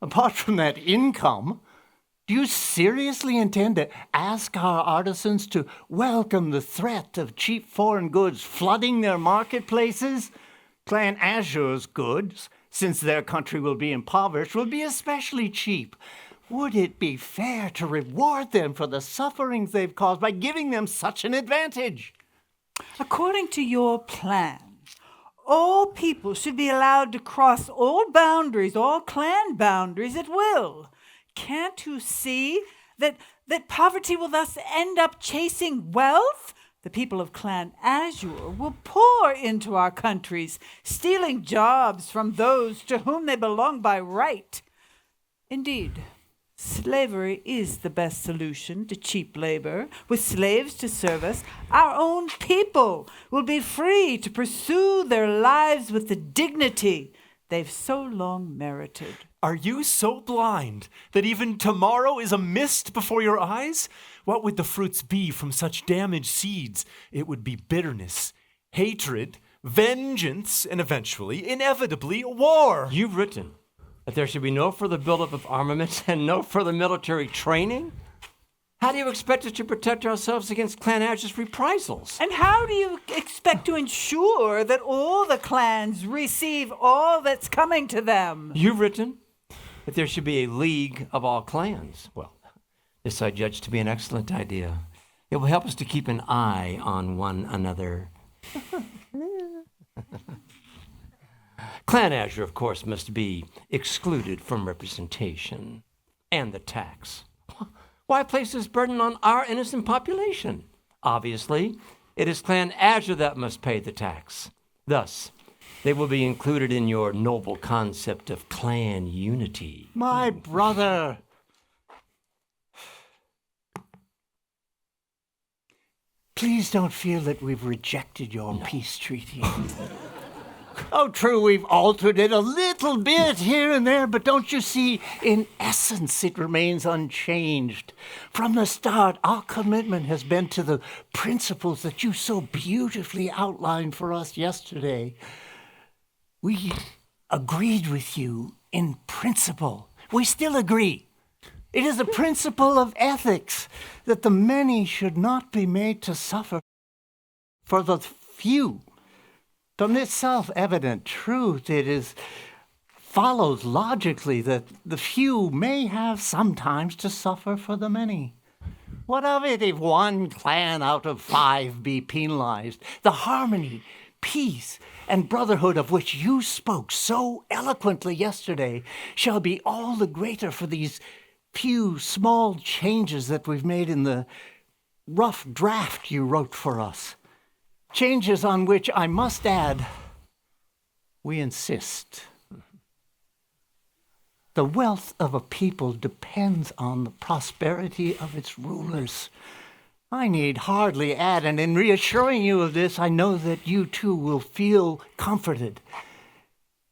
Apart from that income, do you seriously intend to ask our artisans to welcome the threat of cheap foreign goods flooding their marketplaces? Clan Azure's goods, since their country will be impoverished, will be especially cheap. Would it be fair to reward them for the sufferings they've caused by giving them such an advantage? According to your plan, all people should be allowed to cross all boundaries, all clan boundaries at will. Can't you see that poverty will thus end up chasing wealth? The people of Clan Azure will pour into our countries, stealing jobs from those to whom they belong by right. Indeed, slavery is the best solution to cheap labor. With slaves to serve us, our own people will be free to pursue their lives with the dignity they've so long merited. Are you so blind that even tomorrow is a mist before your eyes? What would the fruits be from such damaged seeds? It would be bitterness, hatred, vengeance, and eventually, inevitably, war. You've written that there should be no further buildup of armaments and no further military training? How do you expect us to protect ourselves against Clan Azure's reprisals? And how do you expect to ensure that all the clans receive all that's coming to them? You've written that there should be a league of all clans. Well, this I judge to be an excellent idea. It will help us to keep an eye on one another. Clan Azure, of course, must be excluded from representation and the tax. Why place this burden on our innocent population? Obviously, it is Clan Azure that must pay the tax. Thus, they will be included in your noble concept of clan unity. My brother! Please don't feel that we've rejected your peace treaty. Oh, true, we've altered it a little bit here and there, but don't you see, in essence, it remains unchanged. From the start, our commitment has been to the principles that you so beautifully outlined for us yesterday. We agreed with you in principle. We still agree. It is a principle of ethics that the many should not be made to suffer for the few. From this self-evident truth, it follows logically that the few may have sometimes to suffer for the many. What of it if one clan out of 5 be penalized? The harmony, peace, and brotherhood of which you spoke so eloquently yesterday shall be all the greater for these few small changes that we've made in the rough draft you wrote for us. Changes on which, I must add, we insist. The wealth of a people depends on the prosperity of its rulers. I need hardly add, and in reassuring you of this, I know that you too will feel comforted,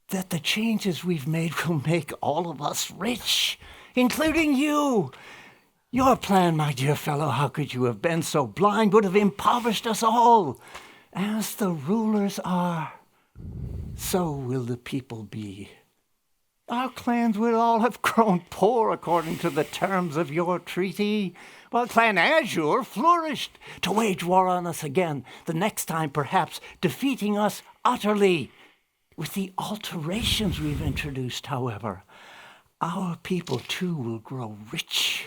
that the changes we've made will make all of us rich, including you. Your plan, my dear fellow, how could you have been so blind, would have impoverished us all. As the rulers are, so will the people be. Our clans would all have grown poor according to the terms of your treaty, while Clan Azure flourished to wage war on us again, the next time perhaps defeating us utterly. With the alterations we've introduced, however, our people too will grow rich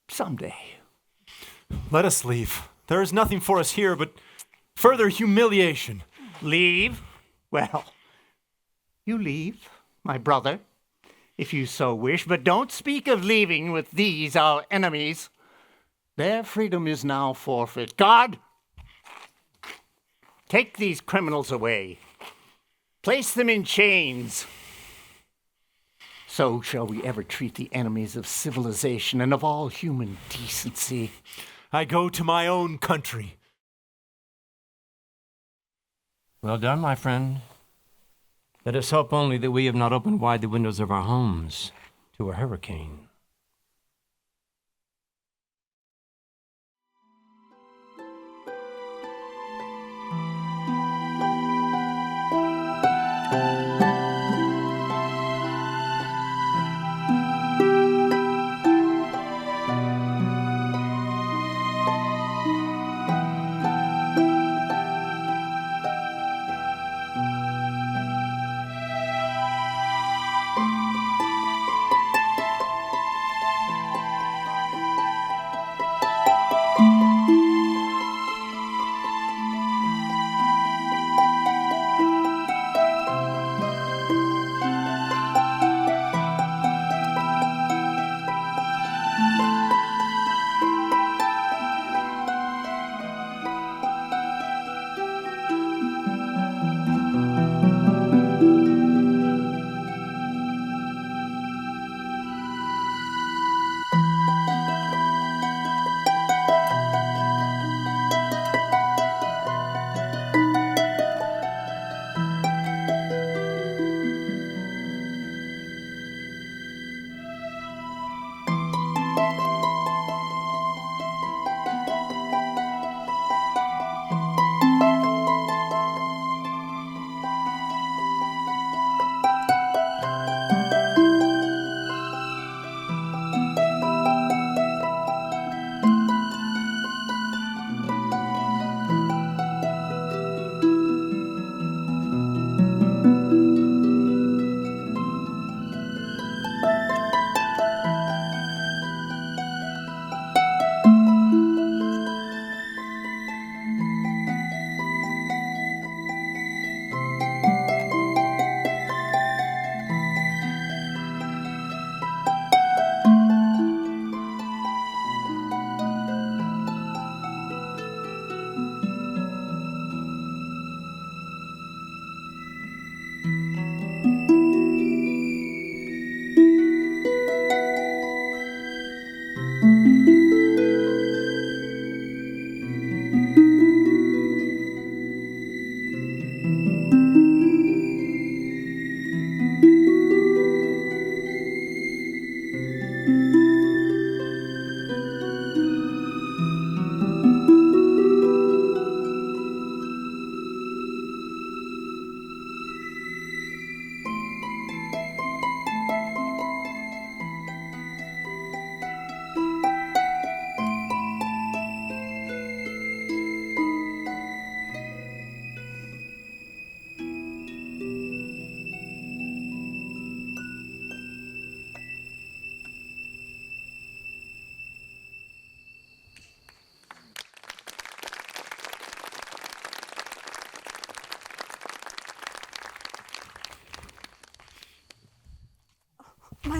someday. Let us leave. There is nothing for us here but further humiliation. Leave? Well, you leave, my brother, if you so wish, but don't speak of leaving with these, our enemies. Their freedom is now forfeit. God, take these criminals away. Place them in chains. So shall we ever treat the enemies of civilization and of all human decency. I go to my own country. Well done, my friend. Let us hope only that we have not opened wide the windows of our homes to a hurricane.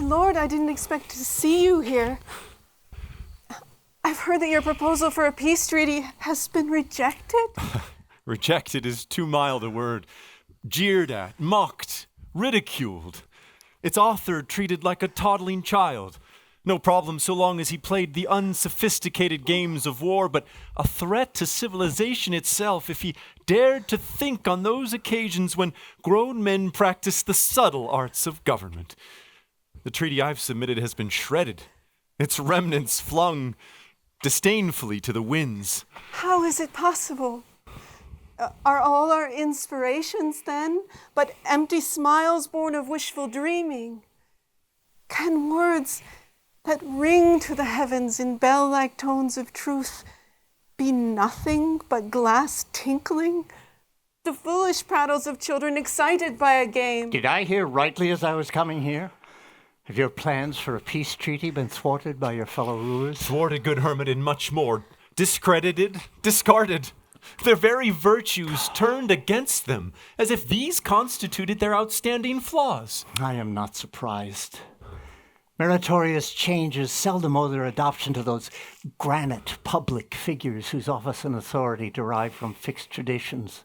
lord, I didn't expect to see you here. I've heard that your proposal for a peace treaty has been rejected. Rejected is too mild a word. Jeered at, mocked, ridiculed. Its author treated like a toddling child. No problem so long as he played the unsophisticated games of war, but a threat to civilization itself if he dared to think on those occasions when grown men practice the subtle arts of government. The treaty I've submitted has been shredded, its remnants flung disdainfully to the winds. How is it possible? Are all our inspirations, then, but empty smiles born of wishful dreaming? Can words that ring to the heavens in bell-like tones of truth be nothing but glass tinkling? The foolish prattles of children excited by a game. Did I hear rightly as I was coming here? Have your plans for a peace treaty been thwarted by your fellow rulers? Thwarted, good hermit, and much more. Discredited, discarded. Their very virtues turned against them, as if these constituted their outstanding flaws. I am not surprised. Meritorious changes seldom owe their adoption to those granite public figures whose office and authority derive from fixed traditions.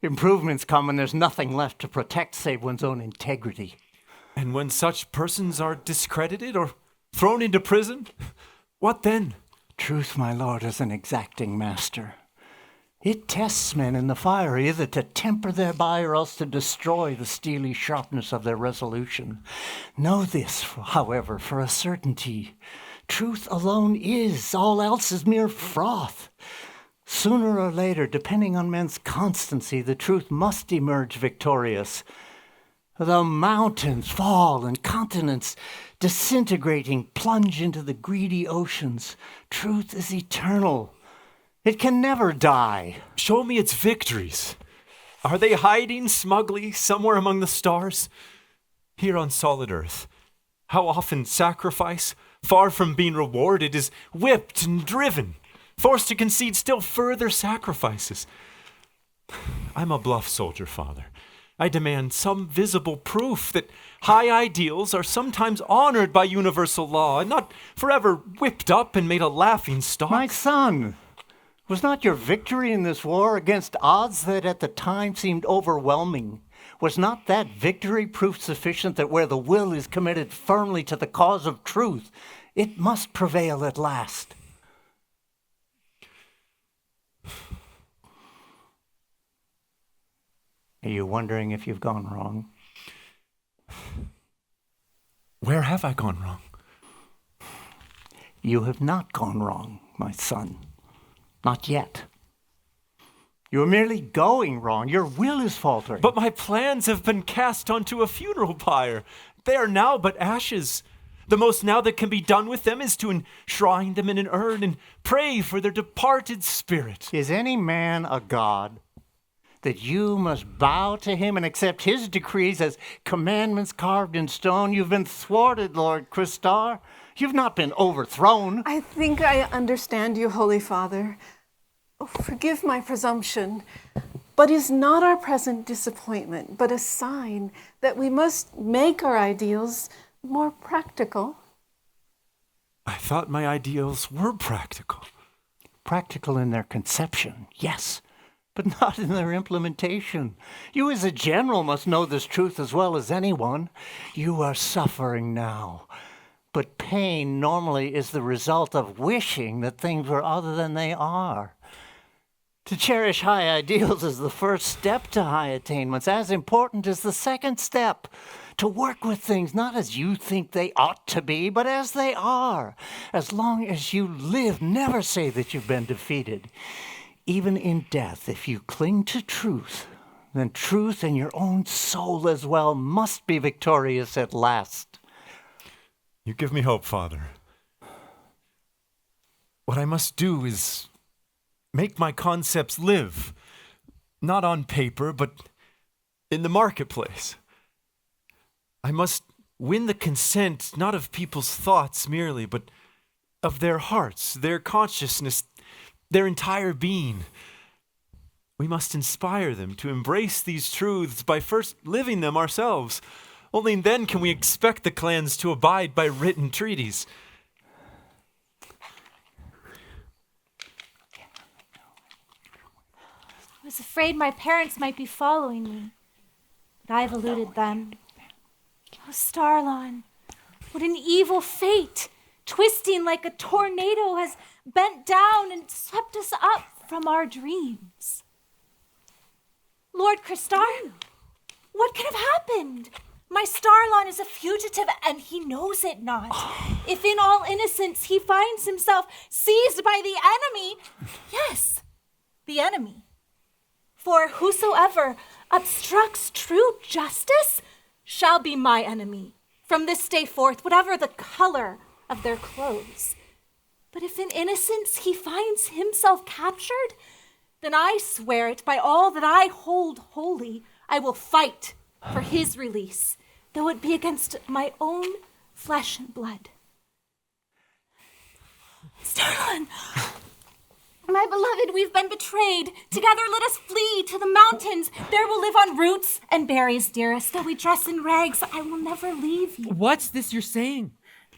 Improvements come when there's nothing left to protect save one's own integrity. And when such persons are discredited or thrown into prison, what then? Truth, my lord, is an exacting master. It tests men in the fire, either to temper thereby or else to destroy the steely sharpness of their resolution. Know this, however, for a certainty. Truth alone is, all else is mere froth. Sooner or later, depending on men's constancy, the truth must emerge victorious. The mountains fall and continents, disintegrating, plunge into the greedy oceans. Truth is eternal. It can never die. Show me its victories. Are they hiding smugly somewhere among the stars? Here on solid earth, how often sacrifice, far from being rewarded, is whipped and driven, forced to concede still further sacrifices. I'm a bluff soldier, Father. I demand some visible proof that high ideals are sometimes honored by universal law and not forever whipped up and made a laughing stock. My son, was not your victory in this war against odds that at the time seemed overwhelming? Was not that victory proof sufficient that where the will is committed firmly to the cause of truth, it must prevail at last? Are you wondering if you've gone wrong? Where have I gone wrong? You have not gone wrong, my son. Not yet. You're merely going wrong. Your will is faltering. But my plans have been cast onto a funeral pyre. They are now but ashes. The most now that can be done with them is to enshrine them in an urn and pray for their departed spirit. Is any man a god that you must bow to him and accept his decrees as commandments carved in stone? You've been thwarted, Lord Christar. You've not been overthrown. I think I understand you, Holy Father. Oh, forgive my presumption, but is not our present disappointment but a sign that we must make our ideals more practical? I thought my ideals were practical. Practical in their conception, yes, but not in their implementation. You as a general must know this truth as well as anyone. You are suffering now. But pain normally is the result of wishing that things were other than they are. To cherish high ideals is the first step to high attainments. As important is the second step, to work with things not as you think they ought to be, but as they are. As long as you live, never say that you've been defeated. Even in death, if you cling to truth, then truth in your own soul as well must be victorious at last. You give me hope, Father. What I must do is make my concepts live, not on paper, but in the marketplace. I must win the consent not of people's thoughts merely, but of their hearts, their consciousness, their entire being. We must inspire them to embrace these truths by first living them ourselves, Only then can we expect the clans to abide by written treaties. I was afraid my parents might be following me, but I've eluded them. Oh, Starlon, what an evil fate, twisting like a tornado, has bent down and swept us up from our dreams. Lord Kristar, what could have happened? My Starlon is a fugitive, and he knows it not. If in all innocence he finds himself seized by the enemy, yes, the enemy. For whosoever obstructs true justice shall be my enemy from this day forth, whatever the color of their clothes. But if in innocence he finds himself captured, then I swear it by all that I hold holy, I will fight for his release, though it be against my own flesh and blood. Starlon! My beloved, we've been betrayed. Together let us flee to the mountains. There we'll live on roots and berries, dearest. Though we dress in rags, I will never leave you. What's this you're saying?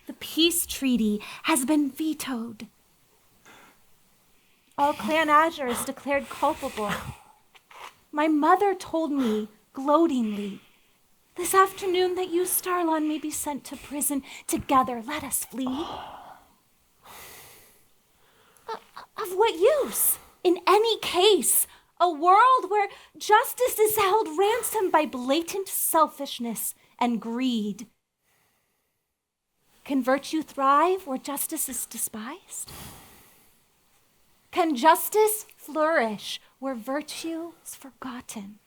The peace treaty has been vetoed. All Clan Azure is declared culpable. My mother told me, gloatingly, this afternoon that you, Starlon, may be sent to prison. Together, let us flee. Of what use? In any case, a world where justice is held ransom by blatant selfishness and greed. Can virtue thrive where justice is despised? Can justice flourish where virtue is forgotten?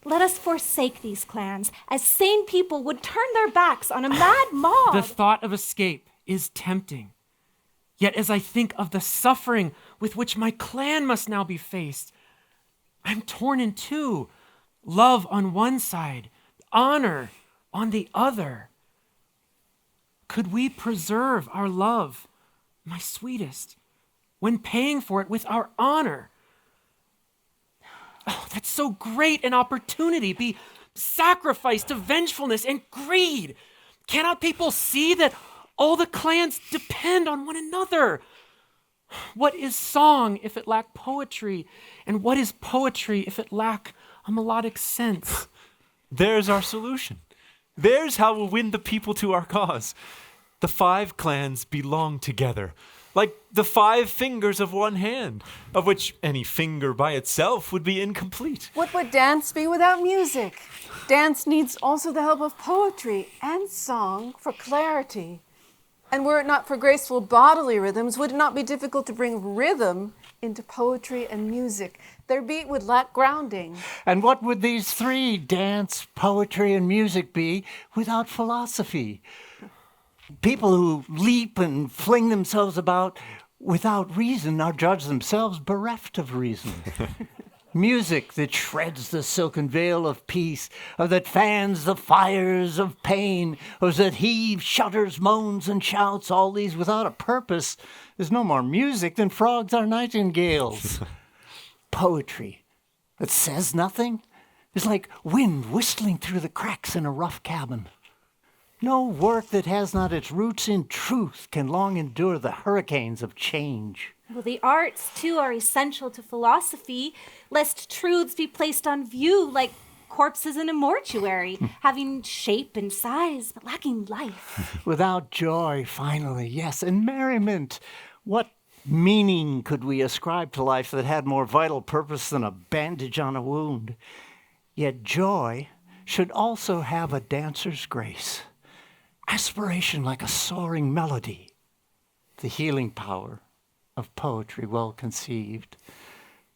Let us forsake these clans, as sane people would turn their backs on a mad mob. The thought of escape is tempting. Yet as I think of the suffering with which my clan must now be faced, I'm torn in two. Love on one side, honor on the other. Could we preserve our love, my sweetest, when paying for it with our honor? Oh, that's so great an opportunity, be sacrificed to vengefulness and greed. Cannot people see that all the clans depend on one another? What is song if it lack poetry? And what is poetry if it lack a melodic sense? There's our solution. There's how we'll win the people to our cause. The 5 clans belong together, like the 5 fingers of one hand, of which any finger by itself would be incomplete. What would dance be without music? Dance needs also the help of poetry and song for clarity. And were it not for graceful bodily rhythms, would it not be difficult to bring rhythm into poetry and music? Their beat would lack grounding. And what would these 3, dance, poetry, and music, be without philosophy? People who leap and fling themselves about without reason are judged themselves bereft of reason. Music that shreds the silken veil of peace, or that fans the fires of pain, or that heaves, shudders, moans, and shouts, all these without a purpose, is no more music than frogs are nightingales. Poetry that says nothing is like wind whistling through the cracks in a rough cabin. No work that has not its roots in truth can long endure the hurricanes of change. Well, the arts, too, are essential to philosophy, lest truths be placed on view like corpses in a mortuary, having shape and size, but lacking life. Without joy, finally, yes, and merriment. What meaning could we ascribe to life that had more vital purpose than a bandage on a wound? Yet joy should also have a dancer's grace, aspiration like a soaring melody, the healing power of poetry well conceived.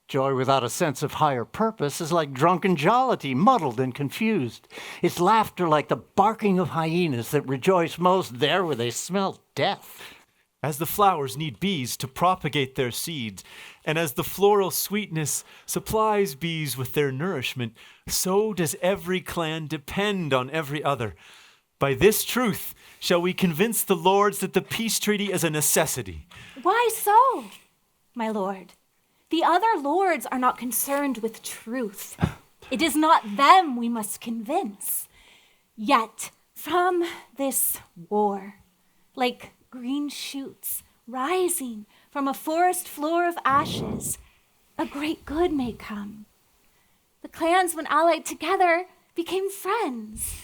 Joy without a sense of higher purpose is like drunken jollity, muddled and confused. It's laughter like the barking of hyenas that rejoice most there where they smell death. As the flowers need bees to propagate their seeds, and as the floral sweetness supplies bees with their nourishment, so does every clan depend on every other. By this truth shall we convince the lords that the peace treaty is a necessity. Why so, my lord? The other lords are not concerned with truth. It is not them we must convince. Yet, from this war, like green shoots rising from a forest floor of ashes, a great good may come. The clans, when allied together, became friends.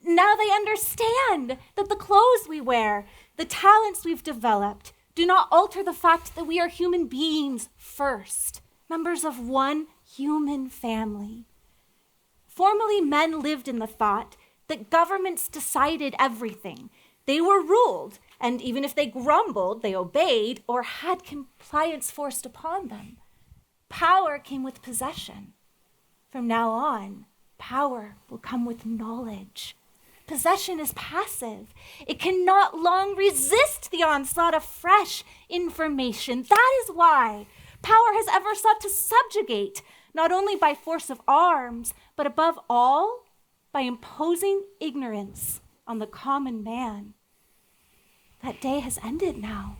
Now they understand that the clothes we wear, the talents we've developed, do not alter the fact that we are human beings first, members of one human family. Formerly, men lived in the thought that governments decided everything. They were ruled, and even if they grumbled, they obeyed or had compliance forced upon them. Power came with possession. From now on, power will come with knowledge. Possession is passive. It cannot long resist the onslaught of fresh information. That is why power has ever sought to subjugate, not only by force of arms, but above all, by imposing ignorance on the common man. That day has ended now.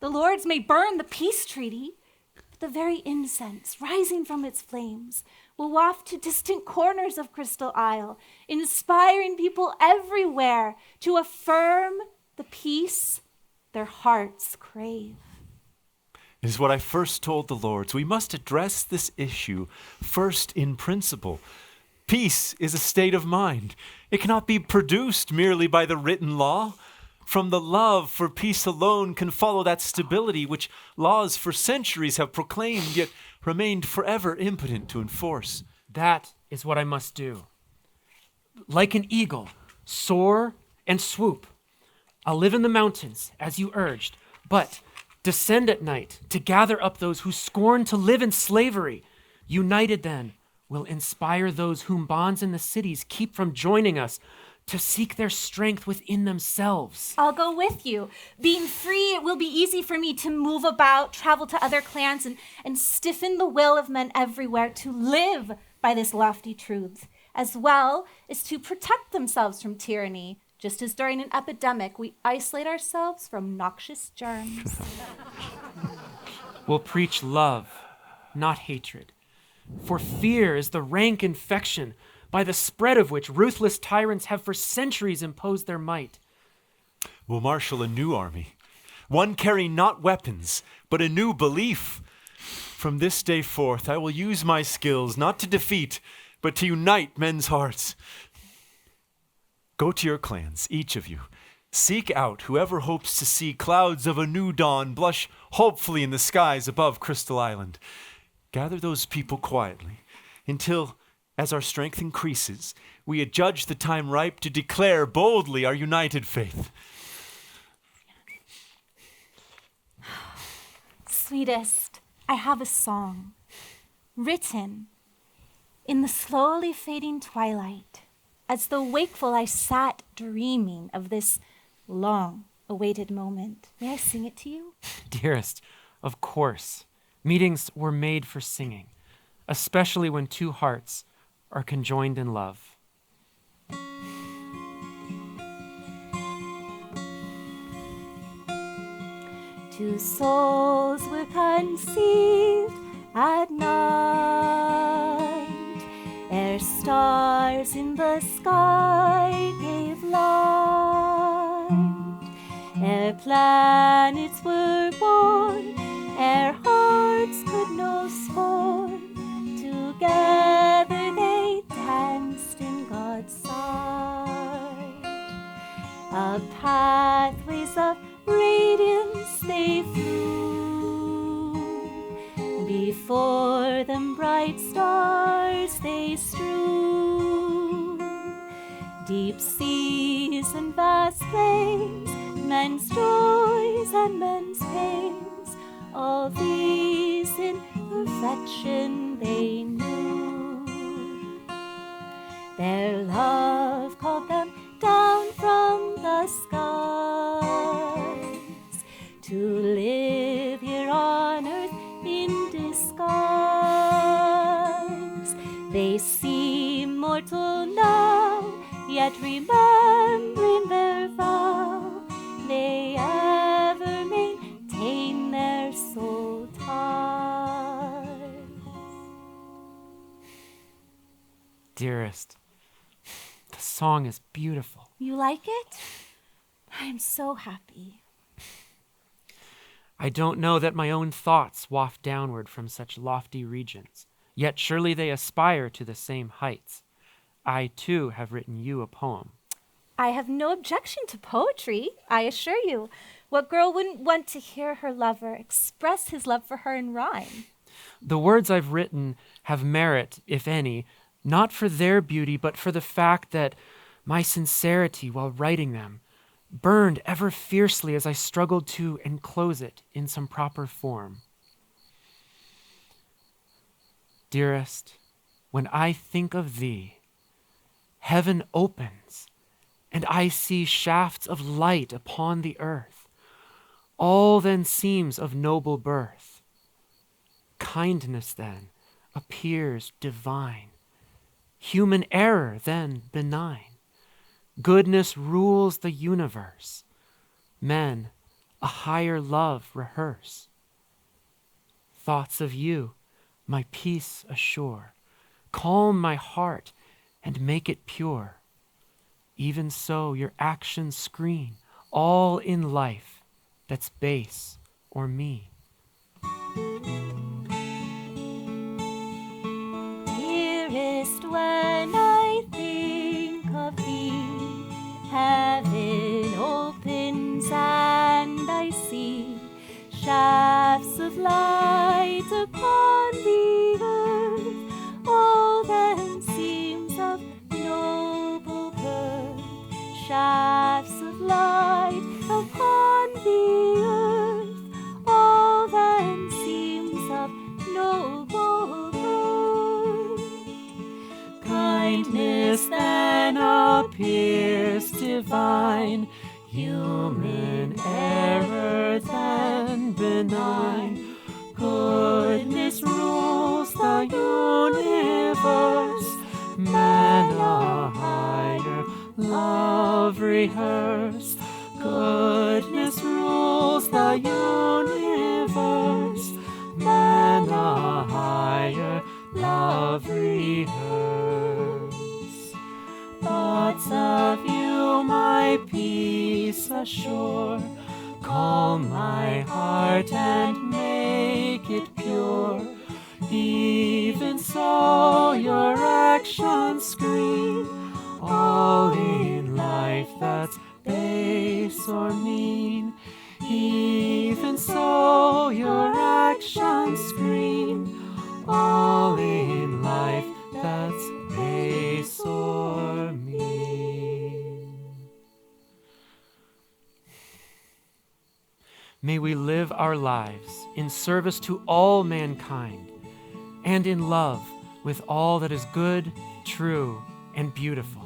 The lords may burn the peace treaty, but the very incense rising from its flames will waft to distant corners of Crystal Isle, inspiring people everywhere to affirm the peace their hearts crave. It is what I first told the lords. We must address this issue first in principle. Peace is a state of mind. It cannot be produced merely by the written law. From the love for peace alone can follow that stability which laws for centuries have proclaimed, yet remained forever impotent to enforce. That is what I must do. Like an eagle, soar and swoop. I'll live in the mountains, as you urged, but descend at night to gather up those who scorn to live in slavery. United then, will inspire those whom bonds in the cities keep from joining us to seek their strength within themselves. I'll go with you. Being free, it will be easy for me to move about, travel to other clans, and stiffen the will of men everywhere to live by this lofty truth, as well as to protect themselves from tyranny, just as during an epidemic we isolate ourselves from noxious germs. We'll preach love, not hatred. For fear is the rank infection by the spread of which ruthless tyrants have for centuries imposed their might. We'll marshal a new army, one carrying not weapons, but a new belief. From this day forth, I will use my skills not to defeat, but to unite men's hearts. Go to your clans, each of you. Seek out whoever hopes to see clouds of a new dawn blush hopefully in the skies above Crystal Island. Gather those people quietly until, as our strength increases, we adjudge the time ripe to declare boldly our united faith. Sweetest, I have a song, written in the slowly fading twilight, as though wakeful I sat dreaming of this long-awaited moment. May I sing it to you? Dearest, of course. Meetings were made for singing, especially when two hearts are conjoined in love. Two souls were conceived at night, ere stars in the sky gave light, ere planets were born, ere hearts could know scorn. Together they danced in God's sight. Up pathways of radiance they flew. Before them bright stars they strew. Deep seas and vast plains, men's joys and men's pains, all these in perfection they knew. Their love called them down from the skies to live here on earth in disguise. They seem mortal now, yet remembering their vow, they ever maintain their soul ties. Dearest, the song is beautiful. You like it? I am so happy. I don't know that my own thoughts waft downward from such lofty regions, yet surely they aspire to the same heights. I, too, have written you a poem. I have no objection to poetry, I assure you. What girl wouldn't want to hear her lover express his love for her in rhyme? The words I've written have merit, if any, not for their beauty, but for the fact that my sincerity while writing them burned ever fiercely as I struggled to enclose it in some proper form. Dearest, when I think of thee, heaven opens, and I see shafts of light upon the earth. All then seems of noble birth. Kindness then appears divine, human error then benign. Goodness rules the universe. Men a higher love rehearse. Thoughts of you my peace assure, calm my heart and make it pure. Even so your actions screen all in life that's base or mean. Dearest, when I think of thee, heaven opens and I see shafts of light upon the earth. All then seems of noble birth. Shafts of light upon the earth. All then seems of noble birth. Kindness then appears divine, human error then benign. Goodness rules the universe, men a higher love rehearse. Goodness rules the universe, men a higher love rehearse. Thoughts of you my peace assure, calm my heart and make it pure. Even so your actions screen all in life that's base or mean. Even so your actions screen all in life that's base or mean. May we live our lives in service to all mankind and in love with all that is good, true, and beautiful.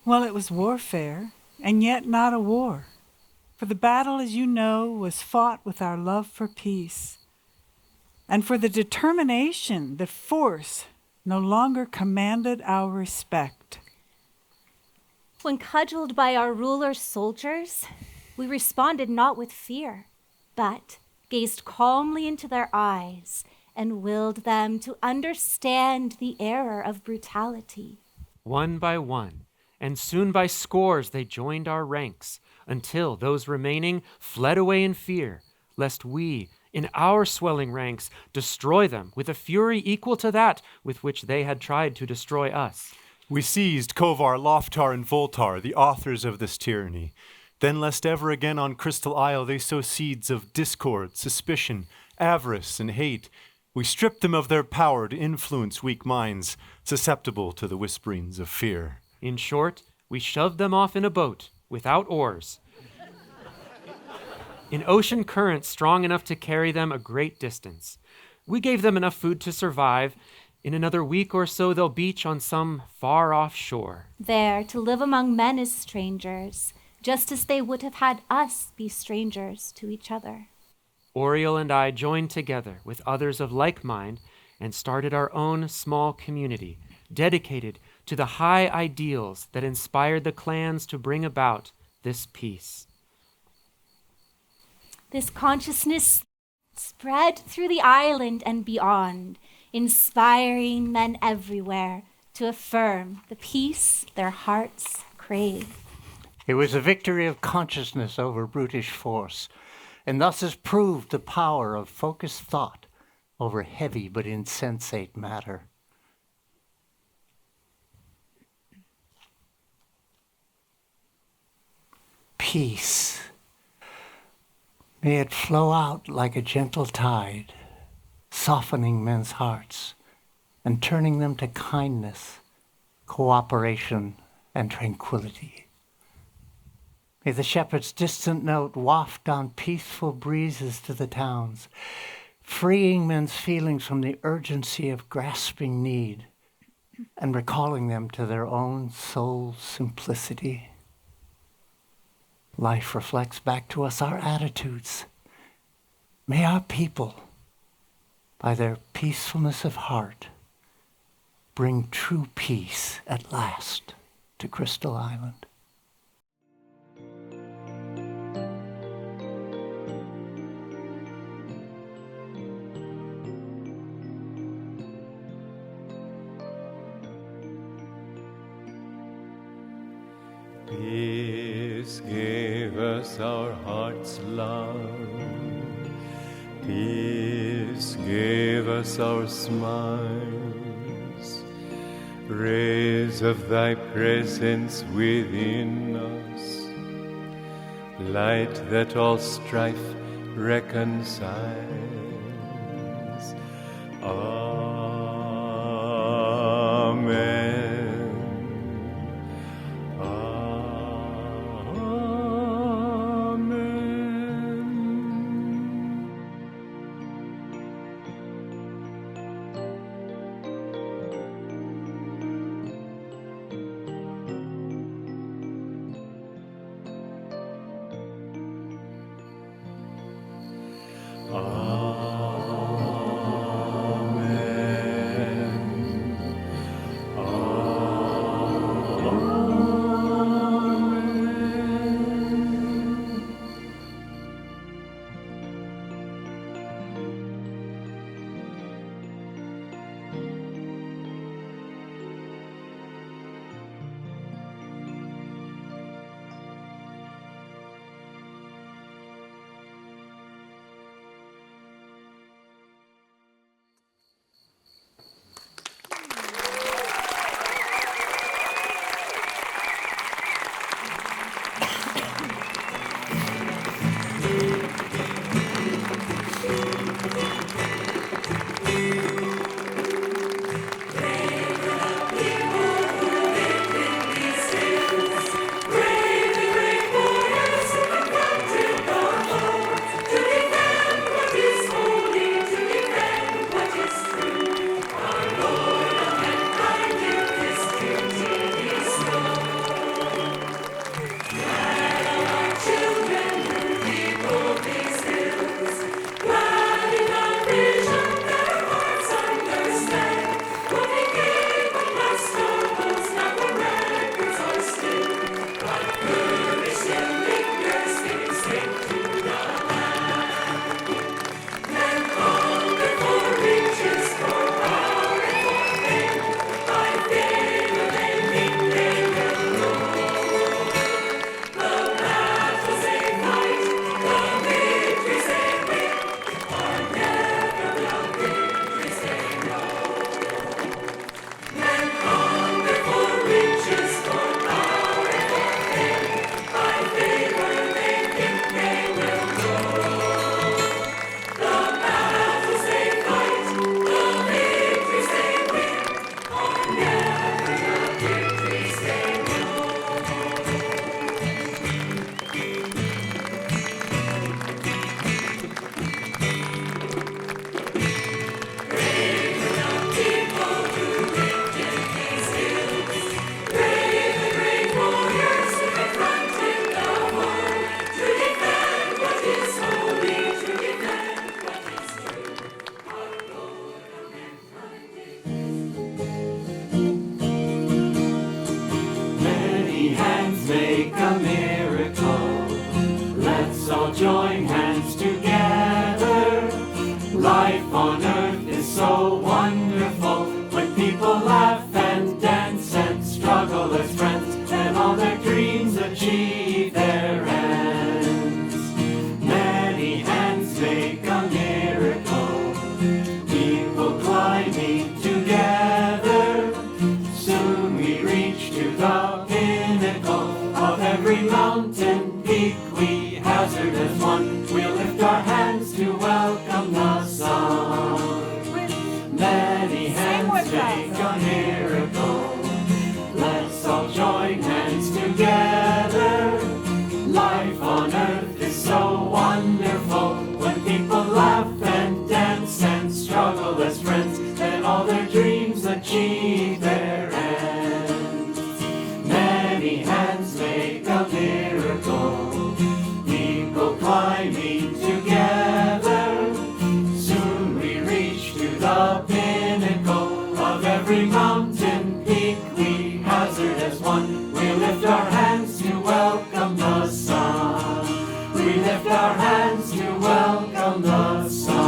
Well, it was warfare, and yet not a war. For the battle, as you know, was fought with our love for peace, and for the determination that force no longer commanded our respect. When cudgeled by our ruler's soldiers, we responded not with fear, but gazed calmly into their eyes and willed them to understand the error of brutality. One by one, and soon by scores they joined our ranks, until those remaining fled away in fear, lest we, in our swelling ranks, destroy them with a fury equal to that with which they had tried to destroy us. We seized Kovar, Loftar, and Voltar, the authors of this tyranny. Then, lest ever again on Crystal Isle they sow seeds of discord, suspicion, avarice, and hate, we stripped them of their power to influence weak minds, susceptible to the whisperings of fear. In short, we shoved them off in a boat, without oars, in ocean currents strong enough to carry them a great distance. We gave them enough food to survive. In another week or so they'll beach on some far-off shore. There, to live among men as strangers, just as they would have had us be strangers to each other. Oriel and I joined together with others of like mind and started our own small community dedicated to the high ideals that inspired the clans to bring about this peace. This consciousness spread through the island and beyond, inspiring men everywhere to affirm the peace their hearts crave. It was a victory of consciousness over brutish force, and thus has proved the power of focused thought over heavy but insensate matter. Peace. May it flow out like a gentle tide, softening men's hearts and turning them to kindness, cooperation, and tranquility. May the shepherd's distant note waft on peaceful breezes to the towns, freeing men's feelings from the urgency of grasping need and recalling them to their own soul's simplicity. Life reflects back to us our attitudes. May our people, by their peacefulness of heart, bring true peace at last to Crystal Island. Peace gave us our heart's love. Peace gave us our smiles. Rays of thy presence within us, light that all strife reconciles. Amen. Amen. we reach to the pinnacle of every mountain peak we hazard as one. We'll lift our hands to welcome the sun. Many hands make a miracle. Let's all join hands together. Life on earth is so wonderful. When people laugh and dance and struggle as friends, then all their dreams achieve their ends. Many hands make a miracle. People climbing together. Soon we reach to the pinnacle of every mountain peak we hazard as one. We lift our hands to welcome the sun. We lift our hands to welcome the sun.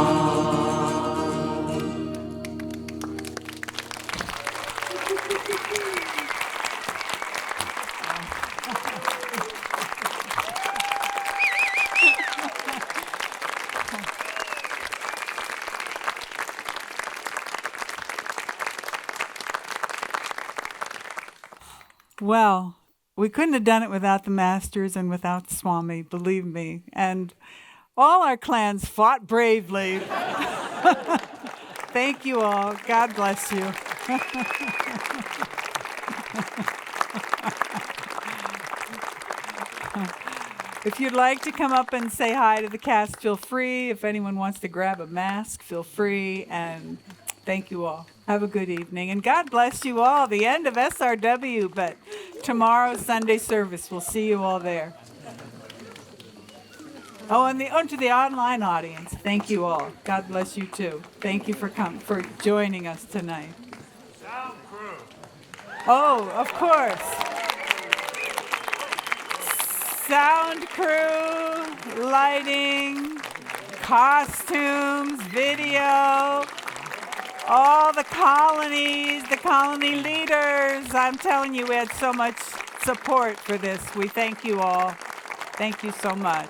Well, we couldn't have done it without the masters and without Swami, believe me. And all our clans fought bravely. Thank you all. God bless you. If you'd like to come up and say hi to the cast, feel free. If anyone wants to grab a mask, feel free. And thank you all. Have a good evening. And God bless you all. The end of SRW, but tomorrow's Sunday service. We'll see you all there. Oh, and to the online audience, thank you all. God bless you too. Thank you for joining us tonight. Sound crew. Oh, of course. Sound crew, lighting, costumes, video, all the colonies, the colony leaders. I'm telling you, we had so much support for this. We thank you all. Thank you so much.